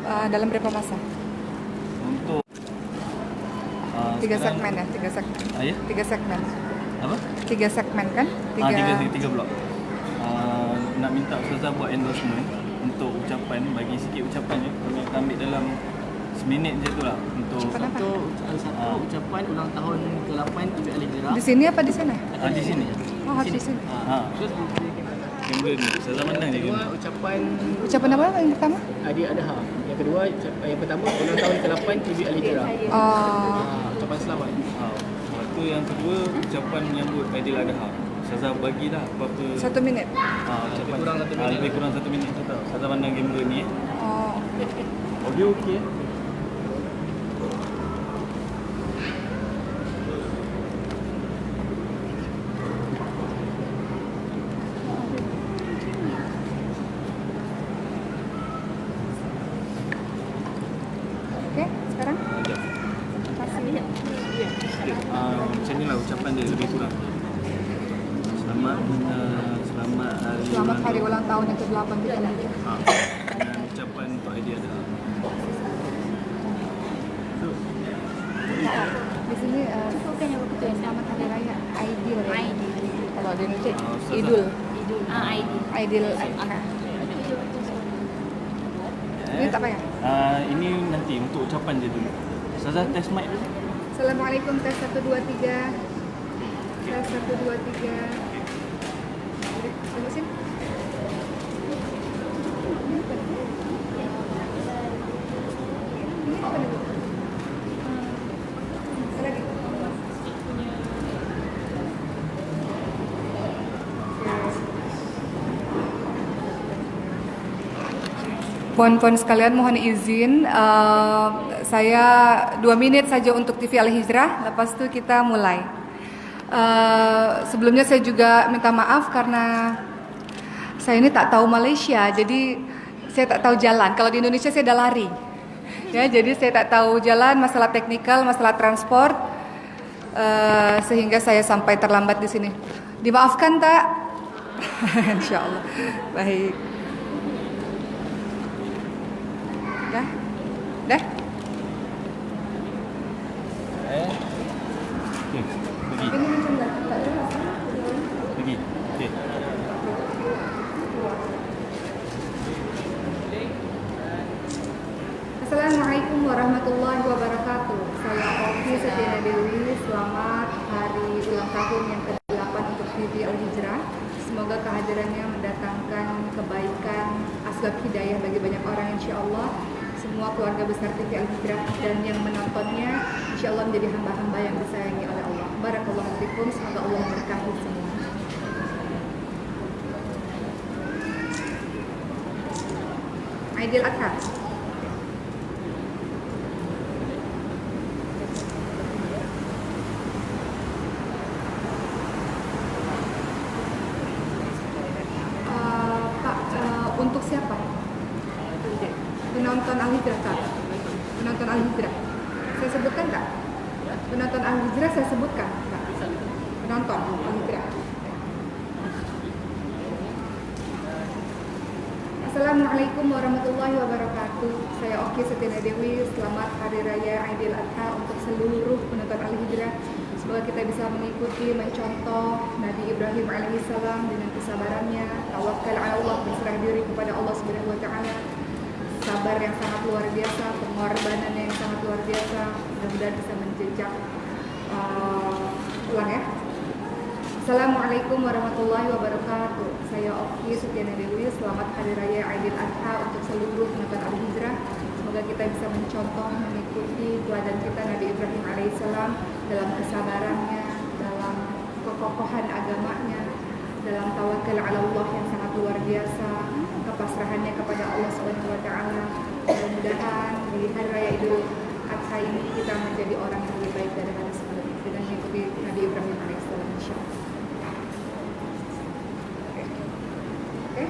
dalam berapa masa? Untuk Tiga sekarang- segmen ya, tiga segmen. Ya? Tiga segmen. Apa? Tiga segmen kan? Tiga blok. Nak minta Ustazah buat endorsement untuk ucapan, bagi sikit ucapan je. Kami akan ambil dalam seminit je tu lah untuk Kenapa? Satu ucapan ulang tahun ke-8 IB Al-Hijrah. Di sini apa di sana? di sini. Oh, harus di sini. Terus Kamera ni, Ustazah pandang je kedua kamera. ucapan Ucapan apa yang pertama? Adi Adha. Yang kedua yang pertama ulang tahun ke-8 IB Al-Hijrah. Oh, Ucapan selamat. Lepas tu yang kedua ucapan menyambut Aidiladha. Ustazah bagilah apa-apa 1 minit. ucapan. kurang 1 minit. Lebih kurang 1 minit Ustazah. Ustazah pandang kamera ni. Oh, Audio okey. oke. Sekarang? Macam ni lah ucapan dia lebih kurang. Selamat Selamat hari ulang tahun yang ke-8 kita lagi. Dan ucapan untuk Aidiladha. Di sini bukan yang betul selamat hari raya Aidil. Kalau di Indonesia Ustazah. Idul. Aidil. Aidil Adha. Ini tak payah. Ini nanti untuk ucapan je dulu. Ustazah test mic dulu. Assalamualaikum, tes 1 2 3. Tes 1 2 3. Tunggu sini. Ini apa nih, Bu? Apa lagi? Puan-puan sekalian, mohon izin saya 2 menit saja untuk TV Al-Hijrah, lepas itu kita mulai. Sebelumnya saya juga minta maaf karena saya ini tak tahu Malaysia, jadi saya tak tahu jalan. Kalau di Indonesia saya dah lari, ya, jadi saya tak tahu jalan, masalah teknikal, masalah transport, sehingga saya sampai terlambat di sini. Dimaafkan tak? Insya Allah. Baik. Dah? Dah? Okey, pergi. Ini macam dah. Tak ada. Pergi. Okey. Assalamualaikum warahmatullahi wabarakatuh. Saya Oki Setiana Dewi. Selamat hari ulang tahun yang ke-8 untuk TV Al-Hijrah. Semoga kehadirannya mendatangkan kebaikan, asbab hidayah bagi banyak orang, insya Allah. Semua keluarga besar TV Al-Hijrah dan yang menontonnya, insya Allah menjadi hamba-hamba yang disayangi oleh Allah. Barakallahu fikum. Semoga Allah memberkahi semua. Aidil Adha. Pak, untuk siapa? Penonton Al-Hijrah, Kak? Penonton Al-Hijrah. Saya sebutkan, Kak? Penonton Al-Hijrah saya sebutkan, Kak? Penonton Al-Hijrah. Assalamualaikum warahmatullahi wabarakatuh. Saya Oki Setiana Dewi. Selamat Hari Raya Aidil Adha untuk seluruh penonton Al-Hijrah. Semoga kita bisa mengikuti, mencontoh Nabi Ibrahim alaihissalam dengan kesabarannya, tawakal ala Allah, berserah diri kepada Allah Subhanahu wa taala, sabar yang sangat luar biasa, pengorbanan yang sangat luar biasa. Mudah-mudahan bisa menjejak ulang ya. Assalamualaikum warahmatullahi wabarakatuh. Saya Oki Setiana Dewi. Selamat Hari Raya Aidil Adha untuk seluruh penonton Al-Hijrah. Semoga kita bisa mencontoh, mengikuti teladan kita Nabi Ibrahim alaihissalam dalam kesabarannya, dalam kekokohan agamanya, dalam tawakal ala Allah yang sangat luar biasa, kepasrahannya kepada Allah Subhanahu wa taala. Mudah-mudahan di Hari Raya Idul Adha ini kita menjadi orang yang lebih baik daripada sebelumnya dengan mengikuti Nabi Ibrahim alaihissalam, insyaallah. Oke?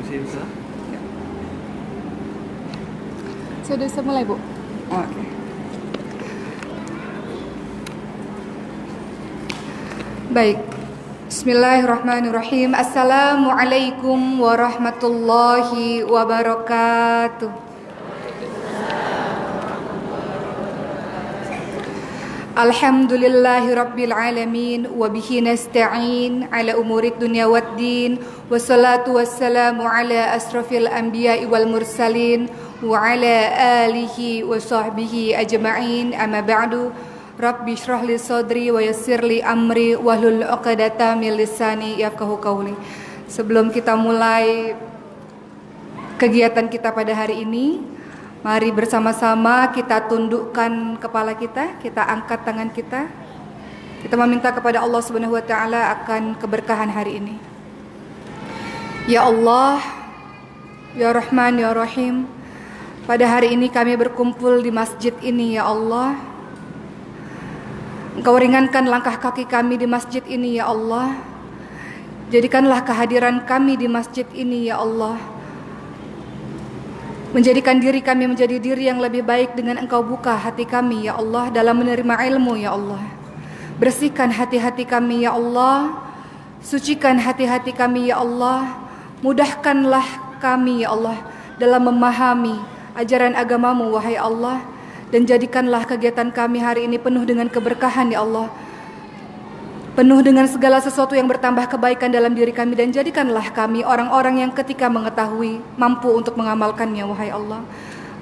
Mesti Ustazah. Sudah bisa mulai, Bu? Oke. Baik. Bismillahirrahmanirrahim. Assalamualaikum warahmatullahi wabarakatuh. Alhamdulillahi rabbil alamin wa bihi nasta'in ala umurid dunya waddin wassalatu wassalamu ala asrafil anbiya'i wal mursalin wa ala alihi wa sahbihi ajma'in amma ba'du. Rabbi shrah li sadri wa yassir li amri wahlul 'uqdatam min lisani yafqahu qawli. Sebelum kita mulai kegiatan kita pada hari ini, mari bersama-sama kita tundukkan kepala kita, kita angkat tangan kita. Kita meminta kepada Allah Subhanahu wa taala akan keberkahan hari ini. Ya Allah, ya Rahman, ya Rahim, pada hari ini kami berkumpul di masjid ini, ya Allah. Engkau ringankan langkah kaki kami di masjid ini, ya Allah. Jadikanlah kehadiran kami di masjid ini, ya Allah, menjadikan diri kami menjadi diri yang lebih baik dengan Engkau buka hati kami, ya Allah, dalam menerima ilmu, ya Allah. Bersihkan hati-hati kami, ya Allah. Sucikan hati-hati kami, ya Allah. Mudahkanlah kami, ya Allah, dalam memahami ajaran agamamu, wahai Allah. Dan jadikanlah kegiatan kami hari ini penuh dengan keberkahan, ya Allah. Penuh dengan segala sesuatu yang bertambah kebaikan dalam diri kami. Dan jadikanlah kami orang-orang yang ketika mengetahui mampu untuk mengamalkannya, wahai Allah.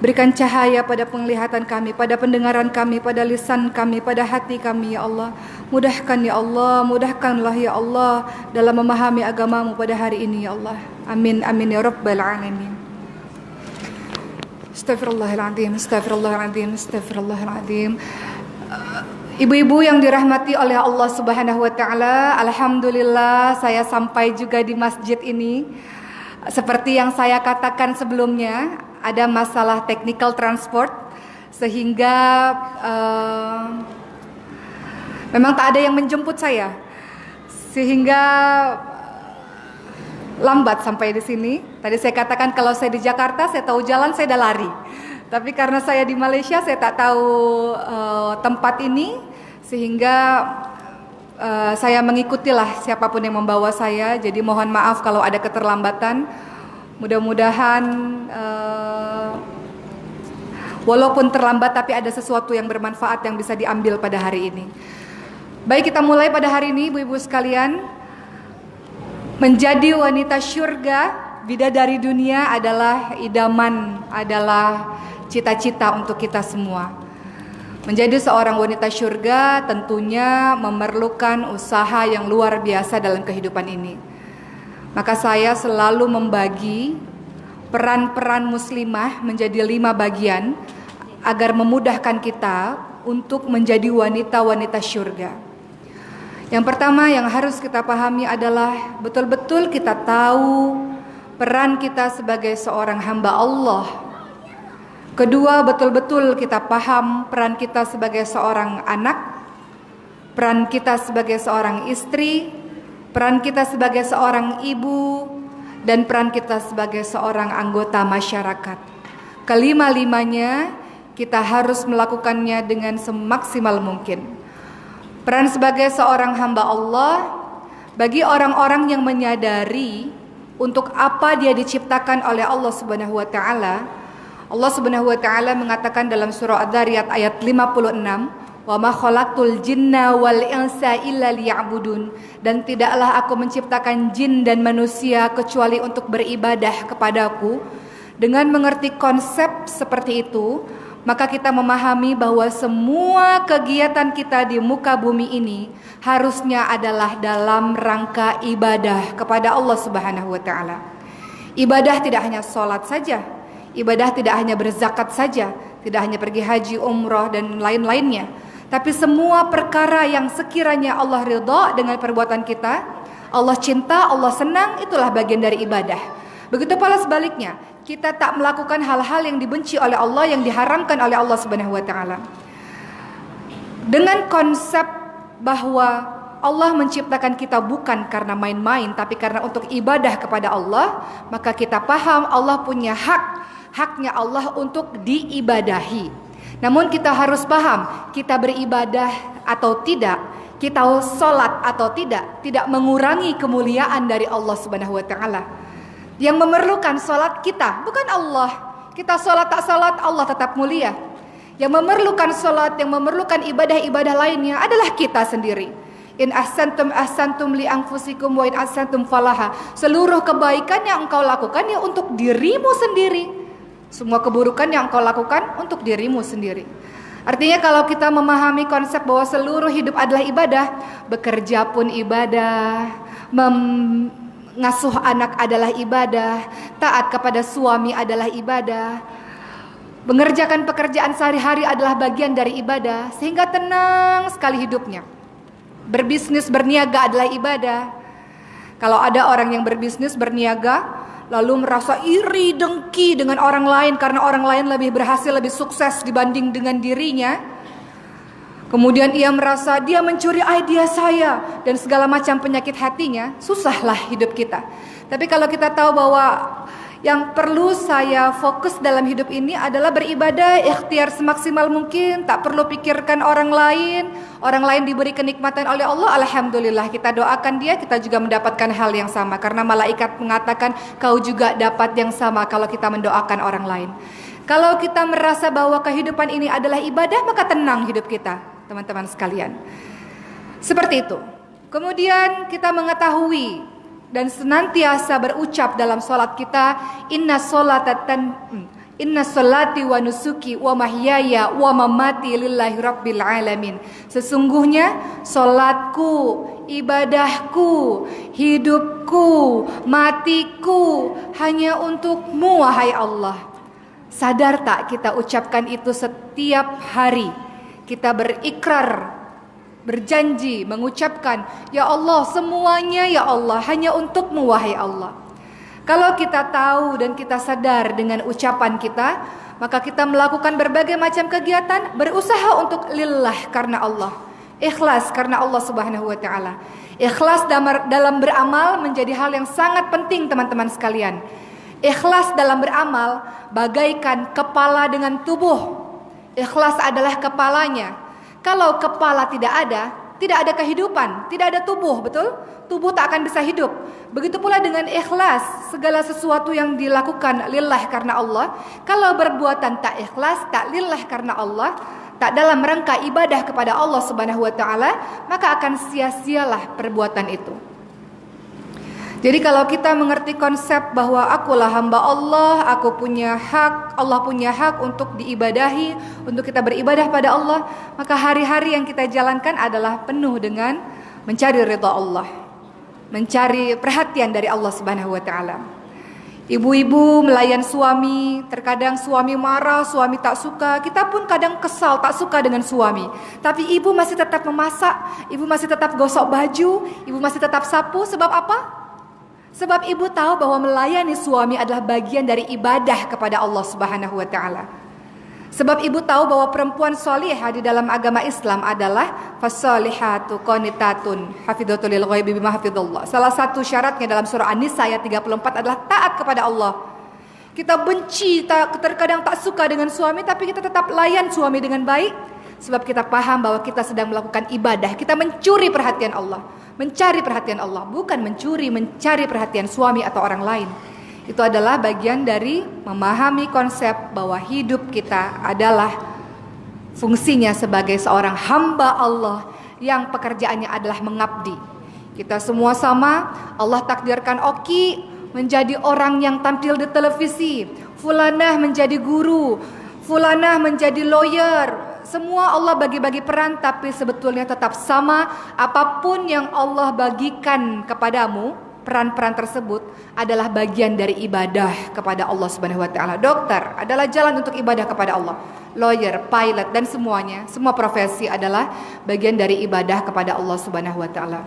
Berikan cahaya pada penglihatan kami, pada pendengaran kami, pada lisan kami, pada hati kami, ya Allah. Mudahkan, ya Allah, mudahkanlah, ya Allah, dalam memahami agamamu pada hari ini, ya Allah. Amin, amin, ya Rabbal Alamin. Astagfirullahaladzim, astagfirullahaladzim, astagfirullahaladzim. Ibu-ibu yang dirahmati oleh Allah Subhanahu wa taala, alhamdulillah saya sampai juga di masjid ini. Seperti yang saya katakan sebelumnya, ada masalah technical transport sehingga memang tak ada yang menjemput saya. Sehingga lambat sampai di sini. Tadi saya katakan kalau saya di Jakarta, saya tahu jalan, saya dah lari. Tapi karena saya di Malaysia, saya tak tahu tempat ini, sehingga saya mengikutilah siapapun yang membawa saya. Jadi mohon maaf kalau ada keterlambatan. Mudah-mudahan walaupun terlambat, tapi ada sesuatu yang bermanfaat yang bisa diambil pada hari ini. Baik, kita mulai pada hari ini, ibu-ibu sekalian. Menjadi wanita syurga, bidadari dunia adalah idaman, adalah cita-cita untuk kita semua. Menjadi seorang wanita syurga tentunya memerlukan usaha yang luar biasa dalam kehidupan ini. Maka saya selalu membagi peran-peran muslimah menjadi 5 bagian agar memudahkan kita untuk menjadi wanita-wanita syurga. Yang pertama yang harus kita pahami adalah betul-betul kita tahu peran kita sebagai seorang hamba Allah. Kedua, betul-betul kita paham peran kita sebagai seorang anak, peran kita sebagai seorang istri, peran kita sebagai seorang ibu, dan peran kita sebagai seorang anggota masyarakat. Kelima-limanya kita harus melakukannya dengan semaksimal mungkin. Peran sebagai seorang hamba Allah bagi orang-orang yang menyadari untuk apa dia diciptakan oleh Allah Subhanahu wa taala. Allah Subhanahu wa taala mengatakan dalam surah Adz-Dzariyat ayat 56, "Wa ma khalaqtul jinna wal insa illa liya'budun." Dan tidaklah aku menciptakan jin dan manusia kecuali untuk beribadah kepadaku. Dengan mengerti konsep seperti itu, maka kita memahami bahwa semua kegiatan kita di muka bumi ini harusnya adalah dalam rangka ibadah kepada Allah Subhanahu wa taala. Ibadah tidak hanya sholat saja, ibadah tidak hanya berzakat saja, tidak hanya pergi haji, umroh dan lain-lainnya, tapi semua perkara yang sekiranya Allah ridha dengan perbuatan kita, Allah cinta, Allah senang, itulah bagian dari ibadah. Begitu pula sebaliknya, kita tak melakukan hal-hal yang dibenci oleh Allah, yang diharamkan oleh Allah Subhanahu wa taala. Dengan konsep bahwa Allah menciptakan kita bukan karena main-main, tapi karena untuk ibadah kepada Allah, maka kita paham Allah punya haknya Allah untuk diibadahi. Namun kita harus paham, kita beribadah atau tidak, kita sholat atau tidak mengurangi kemuliaan dari Allah Subhanahu wa taala. Yang memerlukan sholat kita, bukan Allah. Kita sholat tak sholat, Allah tetap mulia. Yang memerlukan sholat, yang memerlukan ibadah-ibadah lainnya adalah kita sendiri. In ahsantum ahsantum li anfusikum wa in ahsantum falaha. Seluruh kebaikan yang engkau lakukan ya untuk dirimu sendiri. Semua keburukan yang engkau lakukan untuk dirimu sendiri. Artinya kalau kita memahami konsep bahwa seluruh hidup adalah ibadah, bekerja pun ibadah, mengasuh anak adalah ibadah, taat kepada suami adalah ibadah, mengerjakan pekerjaan sehari-hari adalah bagian dari ibadah, sehingga tenang sekali hidupnya. Berbisnis, berniaga adalah ibadah. Kalau ada orang yang berbisnis, berniaga, lalu merasa iri, dengki dengan orang lain karena orang lain lebih berhasil, lebih sukses dibanding dengan dirinya, kemudian ia merasa dia mencuri idea saya dan segala macam penyakit hatinya, susahlah hidup kita. Tapi kalau kita tahu bahwa yang perlu saya fokus dalam hidup ini adalah beribadah, ikhtiar semaksimal mungkin, tak perlu pikirkan orang lain diberi kenikmatan oleh Allah, alhamdulillah, kita doakan dia, kita juga mendapatkan hal yang sama, karena malaikat mengatakan kau juga dapat yang sama kalau kita mendoakan orang lain. Kalau kita merasa bahwa kehidupan ini adalah ibadah, maka tenang hidup kita, teman-teman sekalian. Seperti itu. Kemudian kita mengetahui dan senantiasa berucap dalam salat kita, inna sholati wa nusuki wa mahyaya wa mamati lillahi rabbil alamin. Sesungguhnya salatku, ibadahku, hidupku, matiku hanya untukmu wahai Allah. Sadar tak kita ucapkan itu setiap hari? Kita berikrar, berjanji, mengucapkan, ya Allah, semuanya ya Allah hanya untukmu wahai Allah. Kalau kita tahu dan kita sadar dengan ucapan kita, maka kita melakukan berbagai macam kegiatan, berusaha untuk lillah karena Allah, ikhlas karena Allah Subhanahu wa taala. Ikhlas dalam beramal menjadi hal yang sangat penting, teman-teman sekalian. Ikhlas dalam beramal bagaikan kepala dengan tubuh. Ikhlas adalah kepalanya. Kalau kepala tidak ada kehidupan, tidak ada tubuh, betul? Tubuh tak akan bisa hidup. Begitu pula dengan ikhlas, segala sesuatu yang dilakukan lillah karena Allah. Kalau berbuatan tak ikhlas, tak lillah karena Allah, tak dalam rangka ibadah kepada Allah Subhanahu wa taala, maka akan sia-sialah perbuatan itu. Jadi kalau kita mengerti konsep bahwa akulah hamba Allah, aku punya hak, Allah punya hak untuk diibadahi, untuk kita beribadah pada Allah, maka hari-hari yang kita jalankan adalah penuh dengan mencari ridha Allah, mencari perhatian dari Allah Subhanahu wa taala. Ibu-ibu melayan suami, terkadang suami marah, suami tak suka, kita pun kadang kesal, tak suka dengan suami. Tapi ibu masih tetap memasak, ibu masih tetap gosok baju, ibu masih tetap sapu, sebab apa? Sebab ibu tahu bahwa melayani suami adalah bagian dari ibadah kepada Allah Subhanahu wa taala. Sebab ibu tahu bahwa perempuan salihah di dalam agama Islam adalah fasalihatu qanitatun hafidhatul lil ghaibi bima hafidhallah. Salah satu syaratnya dalam surah An-Nisa ayat 34 adalah taat kepada Allah. Kita benci, terkadang tak suka dengan suami, tapi kita tetap layan suami dengan baik, sebab kita paham bahwa kita sedang melakukan ibadah. Kita mencuri perhatian Allah, mencari perhatian Allah, bukan mencari perhatian suami atau orang lain. Itu adalah bagian dari memahami konsep bahwa hidup kita adalah fungsinya sebagai seorang hamba Allah yang pekerjaannya adalah mengabdi. Kita semua sama, Allah takdirkan Oki menjadi orang yang tampil di televisi, fulanah menjadi guru, fulanah menjadi lawyer. Semua Allah bagi-bagi peran, tapi sebetulnya tetap sama. Apapun yang Allah bagikan kepadamu, peran-peran tersebut adalah bagian dari ibadah kepada Allah Subhanahu wa taala. Dokter adalah jalan untuk ibadah kepada Allah. Lawyer, pilot dan semuanya, semua profesi adalah bagian dari ibadah kepada Allah Subhanahu wa taala.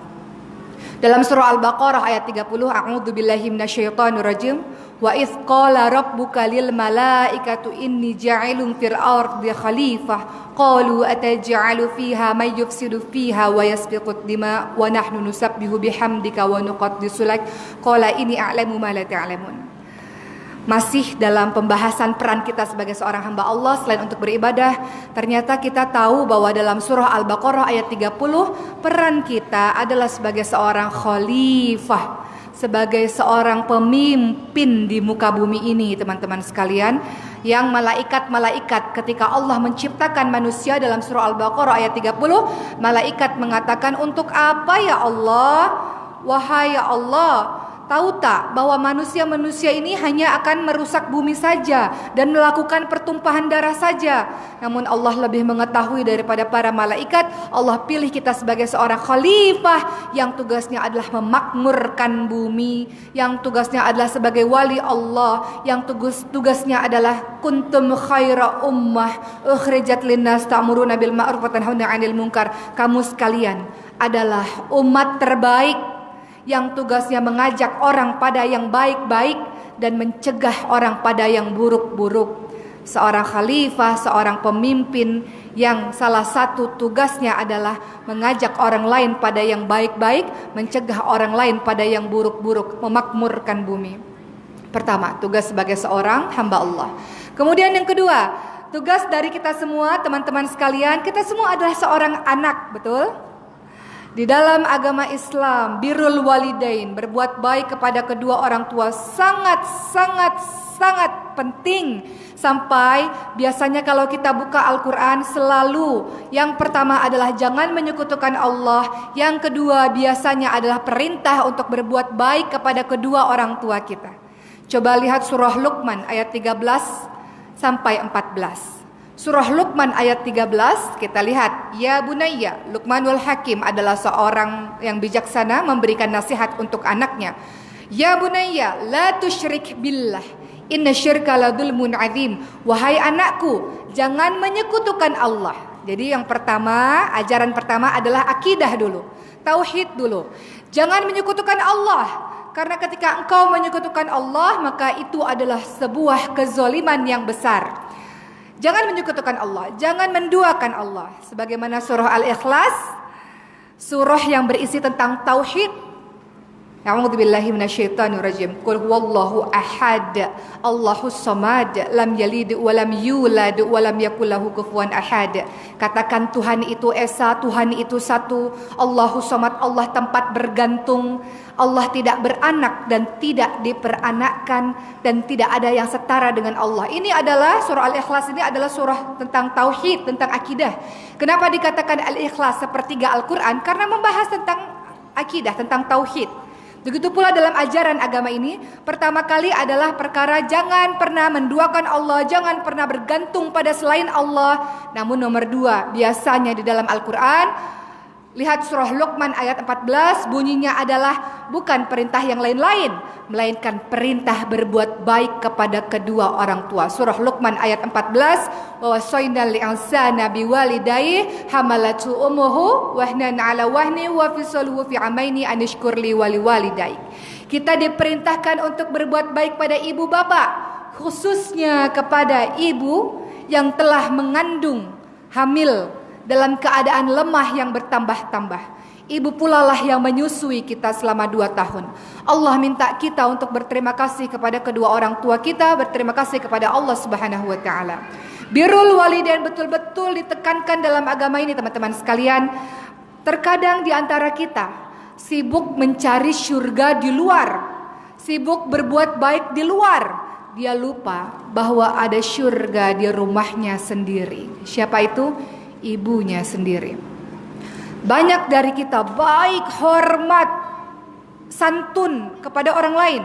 Dalam surah Al-Baqarah ayat 30, a'udzubillahi minasyaitonir rajim. Wa idz qala rabbuka lil malaikatu inni ja'ilun fil ardi khalifah qalu ataj'alu fiha may yufsidu fiha wa yasfiqud dima wa nahnu nusabbihu bihamdika wa nuqaddisu lak qala inni a'lamu ma la ta'lamun. Masih dalam pembahasan peran kita sebagai seorang hamba Allah selain untuk beribadah, ternyata kita tahu bahwa dalam surah Al-Baqarah ayat 30, peran kita adalah sebagai seorang khalifah, sebagai seorang pemimpin di muka bumi ini, teman-teman sekalian. Yang malaikat-malaikat ketika Allah menciptakan manusia dalam surah Al-Baqarah ayat 30, malaikat mengatakan, untuk apa ya Allah? Wahai ya Allah, tahu tak bahwa manusia-manusia ini hanya akan merusak bumi saja dan melakukan pertumpahan darah saja. Namun Allah lebih mengetahui daripada para malaikat. Allah pilih kita sebagai seorang khalifah yang tugasnya adalah memakmurkan bumi, yang tugasnya adalah sebagai wali Allah, yang tugasnya adalah kuntum khaira ummah ukhrijat linnas ta'muruna bil ma'ruf wa tanhauna 'anil munkar. Kamu sekalian adalah umat terbaik yang tugasnya mengajak orang pada yang baik-baik dan mencegah orang pada yang buruk-buruk. Seorang khalifah, seorang pemimpin yang salah satu tugasnya adalah mengajak orang lain pada yang baik-baik, mencegah orang lain pada yang buruk-buruk, memakmurkan bumi. Pertama, tugas sebagai seorang hamba Allah. Kemudian yang kedua, tugas dari kita semua, teman-teman sekalian, kita semua adalah seorang anak, betul? Di dalam agama Islam, birrul walidain, berbuat baik kepada kedua orang tua sangat penting. Sampai biasanya kalau kita buka Al-Quran selalu yang pertama adalah jangan menyekutukan Allah. Yang kedua biasanya adalah perintah untuk berbuat baik kepada kedua orang tua kita. Coba lihat surah Luqman ayat 13 sampai 14. Surah Luqman ayat 13 kita lihat, ya bunayya, Luqmanul Hakim adalah seorang yang bijaksana memberikan nasihat untuk anaknya. Ya bunayya, la tusyrik billah, inna syirka la dzulmun adzim. Wahai anakku, jangan menyekutukan Allah. Jadi yang pertama, ajaran pertama adalah akidah dulu, tauhid dulu. Jangan menyekutukan Allah, karena ketika engkau menyekutukan Allah, maka itu adalah sebuah kezaliman yang besar. Jangan menyekutukan Allah, jangan menduakan Allah. Sebagaimana surah Al-Ikhlas, surah yang berisi tentang tauhid. A'udzubillahi minasyaitonirrajim. Qul huwallahu ahad, Allahus samad, lam yalid wa lam yulad wa lam yakul lahu kufuwan ahad. Katakan Tuhan itu esa, Tuhan itu satu, Allahus samad, Allah tempat bergantung. Allah tidak beranak dan tidak diperanakkan, dan tidak ada yang setara dengan Allah. Ini adalah surah Al-Ikhlas, ini adalah surah tentang tauhid, tentang akidah. Kenapa dikatakan Al-Ikhlas sepertiga Al-Quran? Karena membahas tentang akidah, tentang tauhid. Begitu pula dalam ajaran agama ini, pertama kali adalah perkara jangan pernah menduakan Allah, jangan pernah bergantung pada selain Allah. Namun nomor dua, biasanya di dalam Al-Quran, lihat surah Luqman ayat 14, bunyinya adalah bukan perintah yang lain-lain, melainkan perintah berbuat baik kepada kedua orang tua. Surah Luqman ayat 14, wa wasainal insana biwalidayhi hamalatu ummuhu wahnan ala wahni wa fisaluhu fi amaini an ishkur li wa liwalidayk. Kita diperintahkan untuk berbuat baik pada ibu bapak, khususnya kepada ibu yang telah mengandung, hamil dalam keadaan lemah yang bertambah-tambah. Ibu pula lah yang menyusui kita selama 2 tahun. Allah minta kita untuk berterima kasih kepada kedua orang tua kita, berterima kasih kepada Allah Subhanahu wa taala. Birrul walidain betul-betul ditekankan dalam agama ini, teman-teman sekalian. Terkadang di antara kita sibuk mencari surga di luar, sibuk berbuat baik di luar. Dia lupa bahwa ada surga di rumahnya sendiri. Siapa itu? Ibunya sendiri. Banyak dari kita baik, hormat, santun kepada orang lain,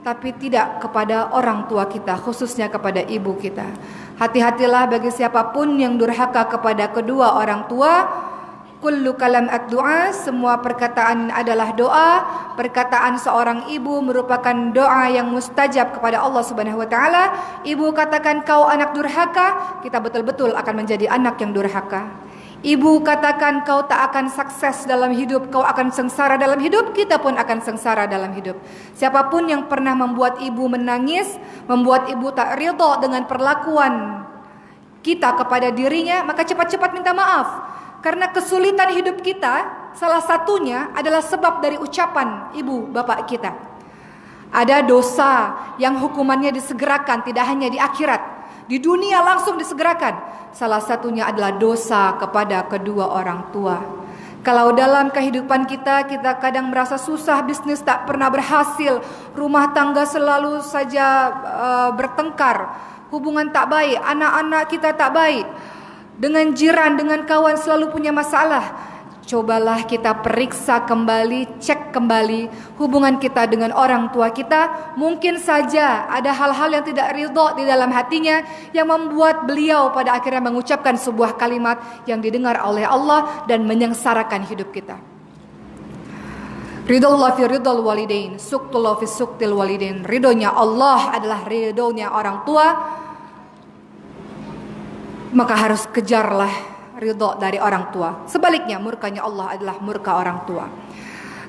tapi tidak kepada orang tua kita, khususnya kepada ibu kita. Hati-hatilah bagi siapapun yang durhaka kepada kedua orang tua. Kullu kalam ad-du'a, semua perkataan adalah doa. Perkataan seorang ibu merupakan doa yang mustajab kepada Allah Subhanahu wa taala. Ibu katakan kau anak durhaka, kita betul-betul akan menjadi anak yang durhaka. Ibu katakan kau tak akan sukses dalam hidup, kau akan sengsara dalam hidup, kita pun akan sengsara dalam hidup. Siapapun yang pernah membuat ibu menangis, membuat ibu tak ridha dengan perlakuan kita kepada dirinya, maka cepat-cepat minta maaf. Karena kesulitan hidup kita salah satunya adalah sebab dari ucapan ibu bapak kita. Ada dosa yang hukumannya disegerakan, tidak hanya di akhirat, di dunia langsung disegerakan. Salah satunya adalah dosa kepada kedua orang tua. Kalau dalam kehidupan kita kadang merasa susah, bisnis tak pernah berhasil, rumah tangga selalu saja bertengkar, hubungan tak baik, anak-anak kita tak baik, dengan jiran, dengan kawan selalu punya masalah. Cobalah kita periksa kembali, cek kembali hubungan kita dengan orang tua kita. Mungkin saja ada hal-hal yang tidak ridho di dalam hatinya yang membuat beliau pada akhirnya mengucapkan sebuah kalimat yang didengar oleh Allah dan menyengsarakan hidup kita. Ridullah fi ridul walidain, suktullah fi suktil walidain. Ridhonya Allah adalah ridhonya orang tua, maka harus kejarlah ridho dari orang tua. Sebaliknya, murkanya Allah adalah murka orang tua.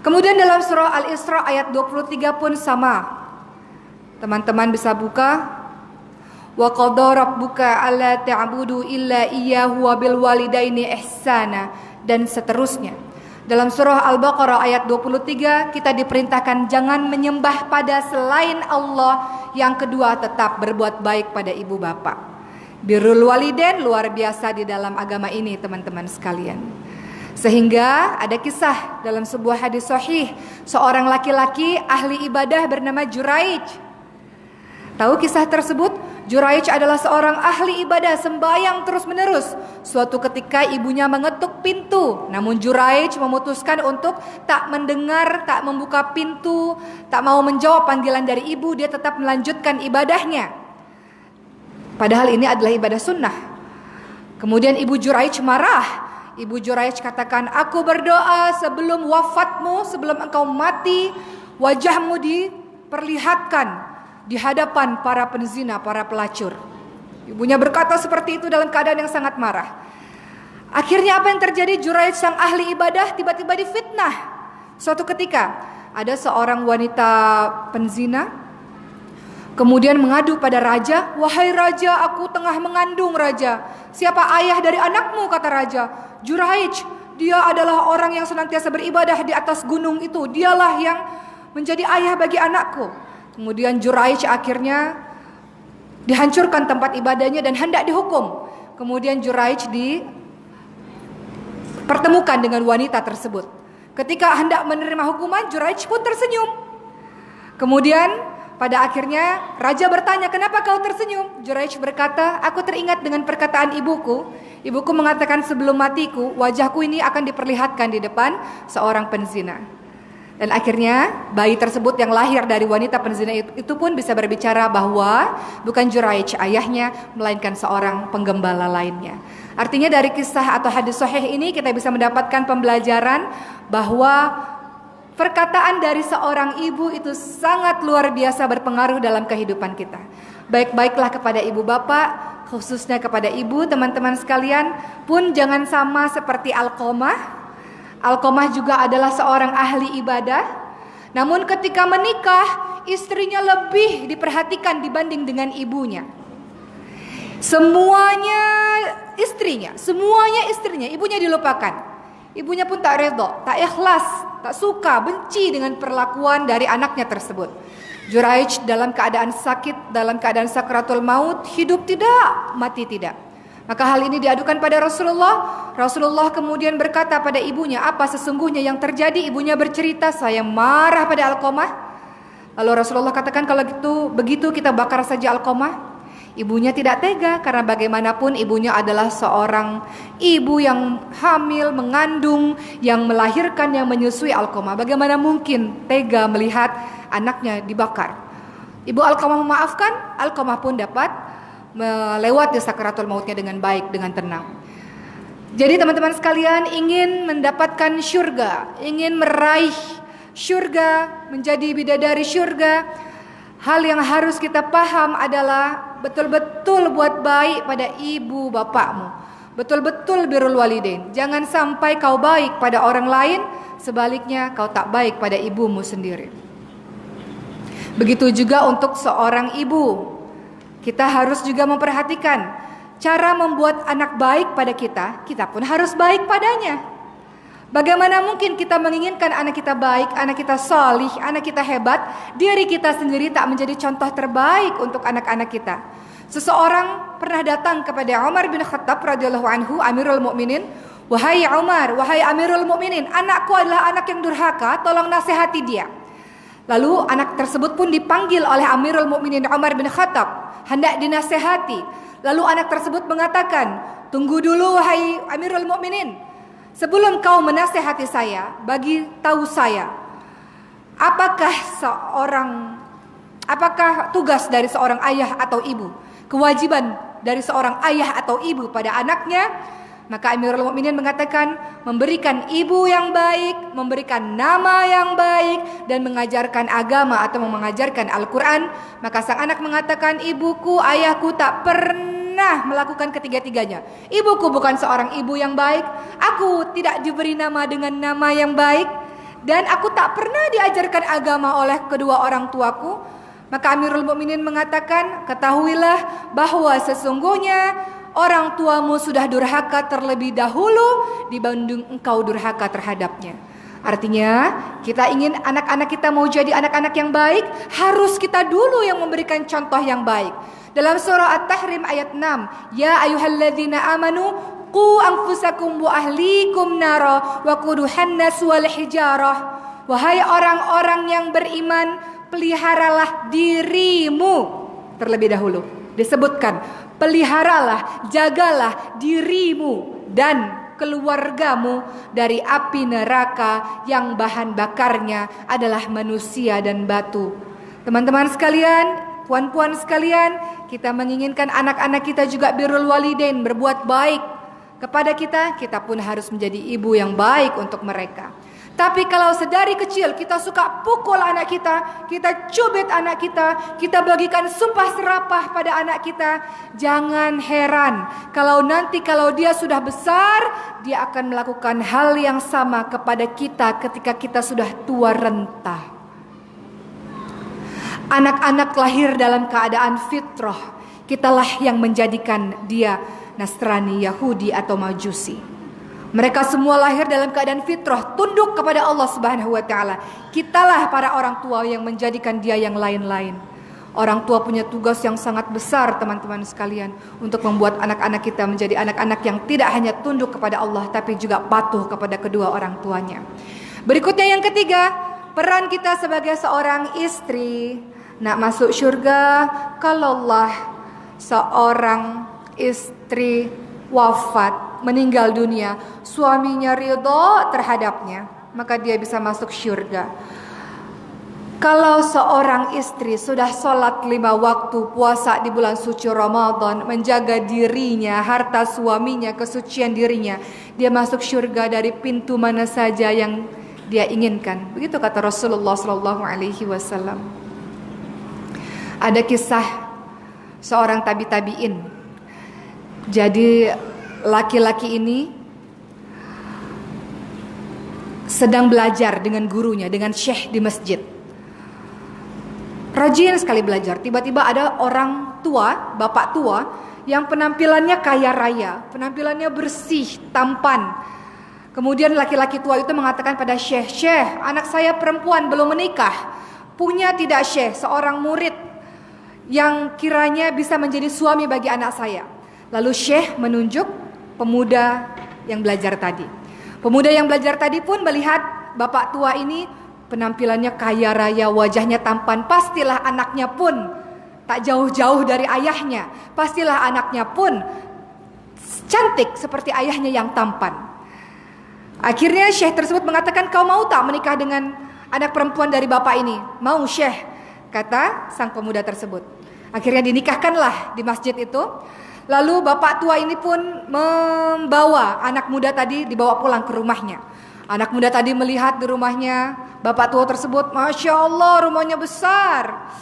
Kemudian dalam surah Al-Isra ayat 23 pun sama. Teman-teman bisa buka. Wa qadara rabbuka alla ta'budu illa iyyahu wa bil walidaini ihsana, dan seterusnya. Dalam surah Al-Baqarah ayat 23 kita diperintahkan jangan menyembah pada selain Allah. Yang kedua, tetap berbuat baik pada ibu bapa. Birrul walidain luar biasa di dalam agama ini, teman-teman sekalian. Sehingga ada kisah dalam sebuah hadis sahih, seorang laki-laki ahli ibadah bernama Juraij. Tahu kisah tersebut? Juraij adalah seorang ahli ibadah, sembahyang terus-menerus. Suatu ketika ibunya mengetuk pintu, namun Juraij memutuskan untuk tak mendengar, tak membuka pintu, tak mau menjawab panggilan dari ibu. Dia tetap melanjutkan ibadahnya. Padahal ini adalah ibadah sunnah. Kemudian ibu Juraij marah. Ibu Juraij katakan, aku berdoa sebelum wafatmu, sebelum engkau mati, wajahmu diperlihatkan di hadapan para penzina, para pelacur. Ibunya berkata seperti itu dalam keadaan yang sangat marah. Akhirnya apa yang terjadi? Juraij sang ahli ibadah tiba-tiba difitnah. Suatu ketika ada seorang wanita penzina kemudian mengadu pada raja, wahai raja, aku tengah mengandung raja. Siapa ayah dari anakmu? Kata raja. Juraij, dia adalah orang yang senantiasa beribadah di atas gunung itu. Dialah yang menjadi ayah bagi anakku. Kemudian Juraij akhirnya dihancurkan tempat ibadahnya dan hendak dihukum. Kemudian Juraij dipertemukan dengan wanita tersebut. Ketika hendak menerima hukuman, Juraij pun tersenyum. Kemudian pada akhirnya raja bertanya, kenapa kau tersenyum? Juraij berkata, aku teringat dengan perkataan ibuku. Ibuku mengatakan sebelum matiku, wajahku ini akan diperlihatkan di depan seorang penzina. Dan akhirnya bayi tersebut yang lahir dari wanita penzina itu pun bisa berbicara bahwa bukan Juraij ayahnya, melainkan seorang penggembala lainnya. Artinya dari kisah atau hadis sahih ini kita bisa mendapatkan pembelajaran bahwa perkataan dari seorang ibu itu sangat luar biasa berpengaruh dalam kehidupan kita. Baik-baiklah kepada ibu bapak, khususnya kepada ibu, teman-teman sekalian, pun jangan sama seperti Alqamah. Alqamah juga adalah seorang ahli ibadah. Namun ketika menikah, istrinya lebih diperhatikan dibanding dengan ibunya. Semuanya istrinya, ibunya dilupakan. Ibunya pun tak redha, tak ikhlas, tak suka, benci dengan perlakuan dari anaknya tersebut. Juraij dalam keadaan sakit, dalam keadaan sakratul maut, hidup tidak, mati tidak. Maka hal ini diadukan pada Rasulullah. Rasulullah kemudian berkata pada ibunya, apa sesungguhnya yang terjadi? Ibunya bercerita, saya marah pada Alqamah. Lalu Rasulullah katakan, kalau begitu kita bakar saja Alqamah. Ibunya tidak tega karena bagaimanapun ibunya adalah seorang ibu yang hamil, mengandung, yang melahirkan, yang menyusui Alqamah. Bagaimana mungkin tega melihat anaknya dibakar? Ibu Alqamah memaafkan, Alqamah pun dapat melewati sakaratul mautnya dengan baik, dengan tenang. Jadi teman-teman sekalian, ingin mendapatkan syurga, ingin meraih syurga, menjadi bidadari syurga, hal yang harus kita paham adalah betul-betul buat baik pada ibu bapakmu. Betul-betul birrul walidain. Jangan sampai kau baik pada orang lain, sebaliknya kau tak baik pada ibumu sendiri. Begitu juga untuk seorang ibu. Kita harus juga memperhatikan cara membuat anak baik pada kita, kita pun harus baik padanya. Bagaimana mungkin kita menginginkan anak kita baik, anak kita salih, anak kita hebat, diri kita sendiri tak menjadi contoh terbaik untuk anak-anak kita. Seseorang pernah datang kepada Umar bin Khattab radhiyallahu anhu, Amirul Mukminin, "Wahai Umar, wahai Amirul Mukminin, anakku adalah anak yang durhaka, tolong nasihati dia." Lalu anak tersebut pun dipanggil oleh Amirul Mukminin Umar bin Khattab, hendak dinasihati. Lalu anak tersebut mengatakan, "Tunggu dulu wahai Amirul Mukminin. Sebelum kau menasehati saya, bagi tahu saya, apakah tugas dari seorang ayah atau ibu, kewajiban dari seorang ayah atau ibu pada anaknya?" Maka Amirul Mukminin mengatakan, memberikan ibu yang baik, memberikan nama yang baik, dan mengajarkan agama atau mengajarkan Al-Quran. Maka sang anak mengatakan, "Ibuku, ayahku tak pernah melakukan ketiga-tiganya. Ibuku bukan seorang ibu yang baik, aku tidak diberi nama dengan nama yang baik, dan aku tak pernah diajarkan agama oleh kedua orang tuaku." Maka Amirul Mukminin mengatakan, "Ketahuilah bahwa sesungguhnya orang tuamu sudah durhaka terlebih dahulu dibanding engkau durhaka terhadapnya." Artinya, kita ingin anak-anak kita mau jadi anak-anak yang baik, harus kita dulu yang memberikan contoh yang baik. Dalam surah At-Tahrim ayat 6, "Ya ayyuhalladzina amanu qu anfusakum wa ahlikum nara wa quduhan nas wal hijarah." Wahai orang-orang yang beriman, peliharalah dirimu terlebih dahulu. Disebutkan, peliharalah, jagalah dirimu dan keluargamu dari api neraka yang bahan bakarnya adalah manusia dan batu. Teman-teman sekalian, puan-puan sekalian, kita menginginkan anak-anak kita juga birrul walidain, berbuat baik kepada kita, kita pun harus menjadi ibu yang baik untuk mereka. Tapi kalau sedari kecil kita suka pukul anak kita cubit anak kita bagikan sumpah serapah pada anak kita, jangan heran kalau nanti kalau dia sudah besar, dia akan melakukan hal yang sama kepada kita ketika kita sudah tua renta. Anak-anak lahir dalam keadaan fitrah, kitalah yang menjadikan dia Nasrani, Yahudi atau Majusi. Mereka semua lahir dalam keadaan fitrah, tunduk kepada Allah Subhanahu wa taala. Kitalah para orang tua yang menjadikan dia yang lain-lain. Orang tua punya tugas yang sangat besar, teman-teman sekalian, untuk membuat anak-anak kita menjadi anak-anak yang tidak hanya tunduk kepada Allah, tapi juga patuh kepada kedua orang tuanya. Berikutnya yang ketiga, peran kita sebagai seorang istri. Nak masuk syurga, kalaulah seorang istri wafat, meninggal dunia, suaminya ridho terhadapnya, maka dia bisa masuk syurga. Kalau seorang istri sudah sholat 5 waktu, puasa di bulan suci Ramadan, menjaga dirinya, harta suaminya, kesucian dirinya, dia masuk syurga dari pintu mana saja yang dia inginkan. Begitu kata Rasulullah SAW. Ada kisah seorang tabi'in. Jadi laki-laki ini sedang belajar dengan gurunya, dengan syekh di masjid. Rajin sekali belajar. Tiba-tiba ada orang tua, bapak tua, yang penampilannya kaya raya, penampilannya bersih, tampan. Kemudian laki-laki tua itu mengatakan pada syekh, "Syekh, anak saya perempuan belum menikah. Punya tidak syekh seorang murid yang kiranya bisa menjadi suami bagi anak saya?" Lalu syekh menunjuk pemuda yang belajar tadi. Pemuda yang belajar tadi pun melihat bapak tua ini penampilannya kaya raya, wajahnya tampan. Pastilah anaknya pun tak jauh-jauh dari ayahnya. Pastilah anaknya pun cantik seperti ayahnya yang tampan. Akhirnya syekh tersebut mengatakan, "Kau mau tak menikah dengan anak perempuan dari bapak ini?" "Mau syekh," kata sang pemuda tersebut. Akhirnya dinikahkanlah di masjid itu. Lalu bapak tua ini pun membawa anak muda tadi, dibawa pulang ke rumahnya. Anak muda tadi melihat di rumahnya bapak tua tersebut, "Masya Allah, rumahnya besar.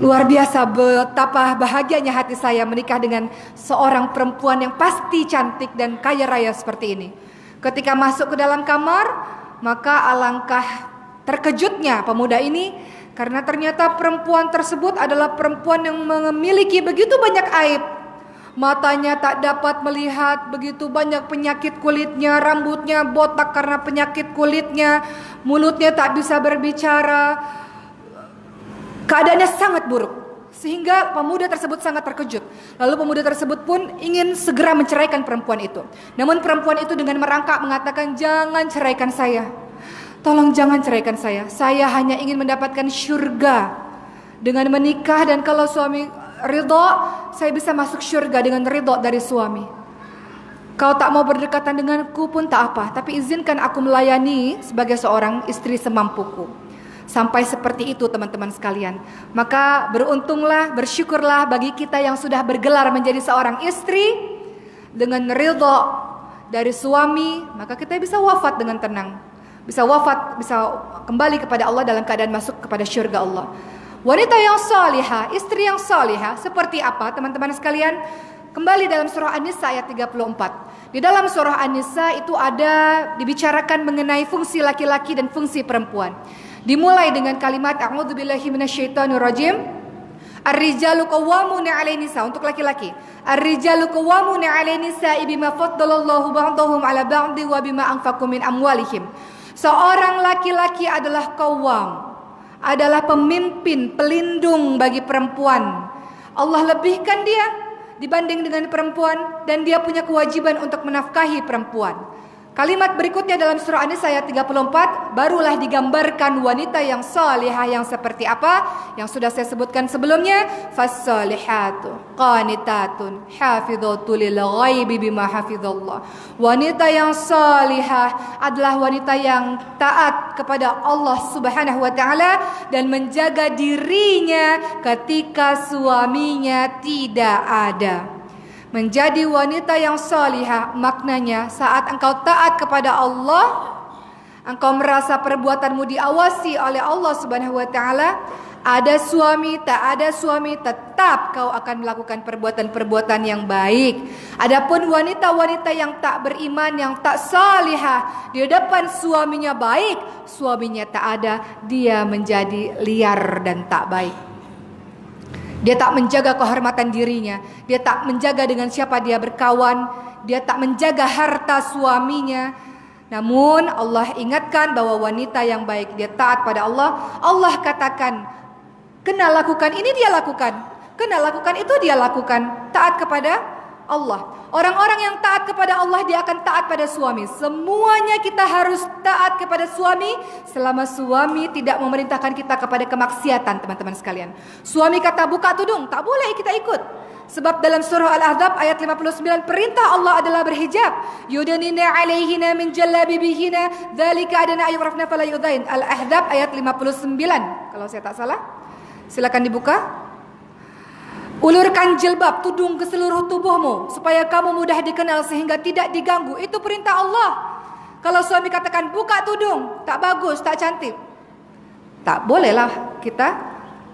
Luar biasa, betapa bahagianya hati saya menikah dengan seorang perempuan yang pasti cantik dan kaya raya seperti ini." Ketika masuk ke dalam kamar, maka alangkah terkejutnya pemuda ini, karena ternyata perempuan tersebut adalah perempuan yang memiliki begitu banyak aib. Matanya tak dapat melihat, begitu banyak penyakit kulitnya, rambutnya botak karena penyakit kulitnya, mulutnya tak bisa berbicara. Keadaannya sangat buruk, sehingga pemuda tersebut sangat terkejut. Lalu pemuda tersebut pun ingin segera menceraikan perempuan itu. Namun perempuan itu dengan merangkak mengatakan, jangan ceraikan saya. Tolong jangan ceraikan saya. Saya hanya ingin mendapatkan syurga dengan menikah, dan kalau suami ridho, saya bisa masuk syurga dengan ridho dari suami. Kau tak mau berdekatan denganku pun tak apa, tapi izinkan aku melayani sebagai seorang istri semampuku. Sampai seperti itu teman-teman sekalian. Maka beruntunglah, bersyukurlah bagi kita yang sudah bergelar menjadi seorang istri dengan ridho dari suami, maka kita bisa wafat dengan tenang. Bisa wafat, bisa kembali kepada Allah dalam keadaan masuk kepada syurga Allah. Wanita yang salihah, istri yang salihah seperti apa teman-teman sekalian? Kembali dalam surah An-Nisa ayat 34. Di dalam surah An-Nisa itu ada dibicarakan mengenai fungsi laki-laki dan fungsi perempuan. Dimulai dengan kalimat a'udzubillahi minasyaitonirrajim. Ar-rijalu qawwamuna 'alan nisa, untuk laki-laki. Ar-rijalu qawwamuna 'alan nisa'i bima faddalallahu ba'dahum 'ala ba'di wa bima anfaqu min amwalihim. Seorang laki-laki adalah qawwam, adalah pemimpin, pelindung bagi perempuan. Allah lebihkan dia dibanding dengan perempuan, dan dia punya kewajiban untuk menafkahi perempuan. Kalimat berikutnya dalam surah An-Nisa ayat 34, barulah digambarkan wanita yang salihah yang seperti apa yang sudah saya sebutkan sebelumnya. Fas-salihatu qanitatun hafidhatu lil ghaibi bima hafizallah. Wanita yang salihah adalah wanita yang taat kepada Allah Subhanahu wa taala dan menjaga dirinya ketika suaminya tidak ada. Menjadi wanita yang salihah maknanya saat engkau taat kepada Allah, engkau merasa perbuatanmu diawasi oleh Allah Subhanahu wa taala. Ada suami, tak ada suami, tetap kau akan melakukan perbuatan-perbuatan yang baik. Adapun wanita-wanita yang tak beriman, yang tak salihah, di depan suaminya baik, suaminya tak ada, dia menjadi liar dan tak baik. Dia tak menjaga kehormatan dirinya, dia tak menjaga dengan siapa dia berkawan, dia tak menjaga harta suaminya. Namun Allah ingatkan bahwa wanita yang baik dia taat pada Allah. Allah katakan, kena lakukan ini dia lakukan, kena lakukan itu dia lakukan. Taat kepada Allah. Orang-orang yang taat kepada Allah, dia akan taat pada suami. Semuanya kita harus taat kepada suami selama suami tidak memerintahkan kita kepada kemaksiatan, teman-teman sekalian. Suami kata buka tudung, tak boleh kita ikut. Sebab dalam surah Al-Ahzab ayat 59, perintah Allah adalah berhijab. Yudanina alaihina min jallabibihina dzalika adana ayurafna fala yudain. Al-Ahzab ayat 59 kalau saya tak salah. Silakan dibuka. Ulurkan jilbab, tudung ke seluruh tubuhmu supaya kamu mudah dikenal sehingga tidak diganggu. Itu perintah Allah. Kalau suami katakan buka tudung, tak bagus, tak cantik, tak bolehlah kita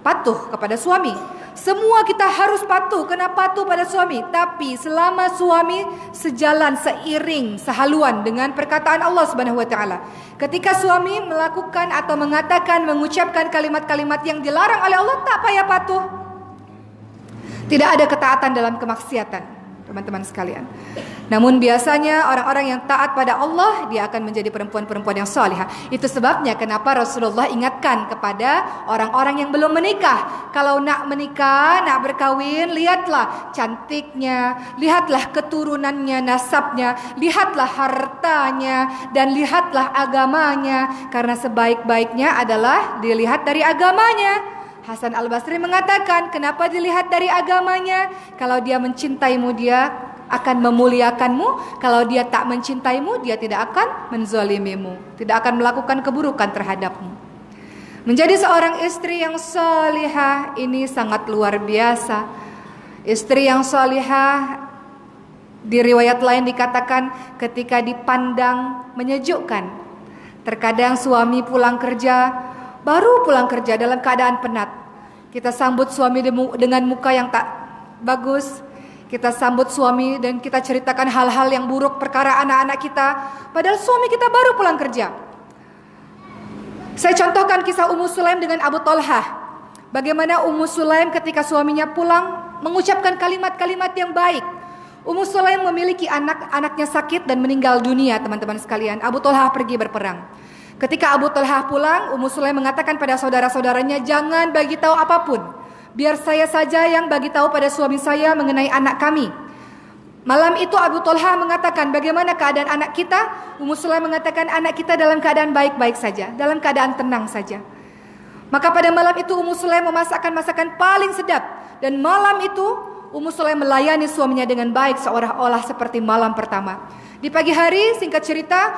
patuh kepada suami. Semua kita harus patuh, kena patuh pada suami. Tapi selama suami sejalan, seiring, sehaluan dengan perkataan Allah Subhanahu wa taala. Ketika suami melakukan atau mengatakan, mengucapkan kalimat-kalimat yang dilarang oleh Allah, tak payah patuh. Tidak ada ketaatan dalam kemaksiatan, teman-teman sekalian. Namun biasanya orang-orang yang taat pada Allah, dia akan menjadi perempuan-perempuan yang salihah. Itu sebabnya kenapa Rasulullah ingatkan kepada orang-orang yang belum menikah. Kalau nak menikah, nak berkawin, lihatlah cantiknya, lihatlah keturunannya, nasabnya, lihatlah hartanya, dan lihatlah agamanya. Karena sebaik-baiknya adalah dilihat dari agamanya. Hasan Al-Basri mengatakan, kenapa dilihat dari agamanya? Kalau dia mencintaimu, dia akan memuliakanmu. Kalau dia tak mencintaimu, dia tidak akan menzalimimu, tidak akan melakukan keburukan terhadapmu. Menjadi seorang istri yang salihah ini sangat luar biasa. Istri yang salihah di riwayat lain dikatakan ketika dipandang menyejukkan. Terkadang suami pulang kerja, baru pulang kerja dalam keadaan penat, kita sambut suami dengan muka yang tak bagus. Kita sambut suami dan kita ceritakan hal-hal yang buruk, perkara anak-anak kita, padahal suami kita baru pulang kerja. Saya contohkan kisah Ummu Sulaim dengan Abu Talhah. Bagaimana Ummu Sulaim ketika suaminya pulang, mengucapkan kalimat-kalimat yang baik. Ummu Sulaim memiliki anaknya sakit dan meninggal dunia, teman-teman sekalian. Abu Talhah pergi berperang. Ketika Abu Talhah pulang, Ummu Sulaim mengatakan pada saudara-saudaranya, jangan bagi tahu apapun. Biar saya saja yang bagi tahu pada suami saya mengenai anak kami. Malam itu Abu Talhah mengatakan, bagaimana keadaan anak kita? Ummu Sulaim mengatakan, anak kita dalam keadaan baik-baik saja, dalam keadaan tenang saja. Maka pada malam itu Ummu Sulaim memasakkan masakan paling sedap. Dan malam itu Ummu Sulaim melayani suaminya dengan baik seolah-olah seperti malam pertama. Di pagi hari, singkat cerita,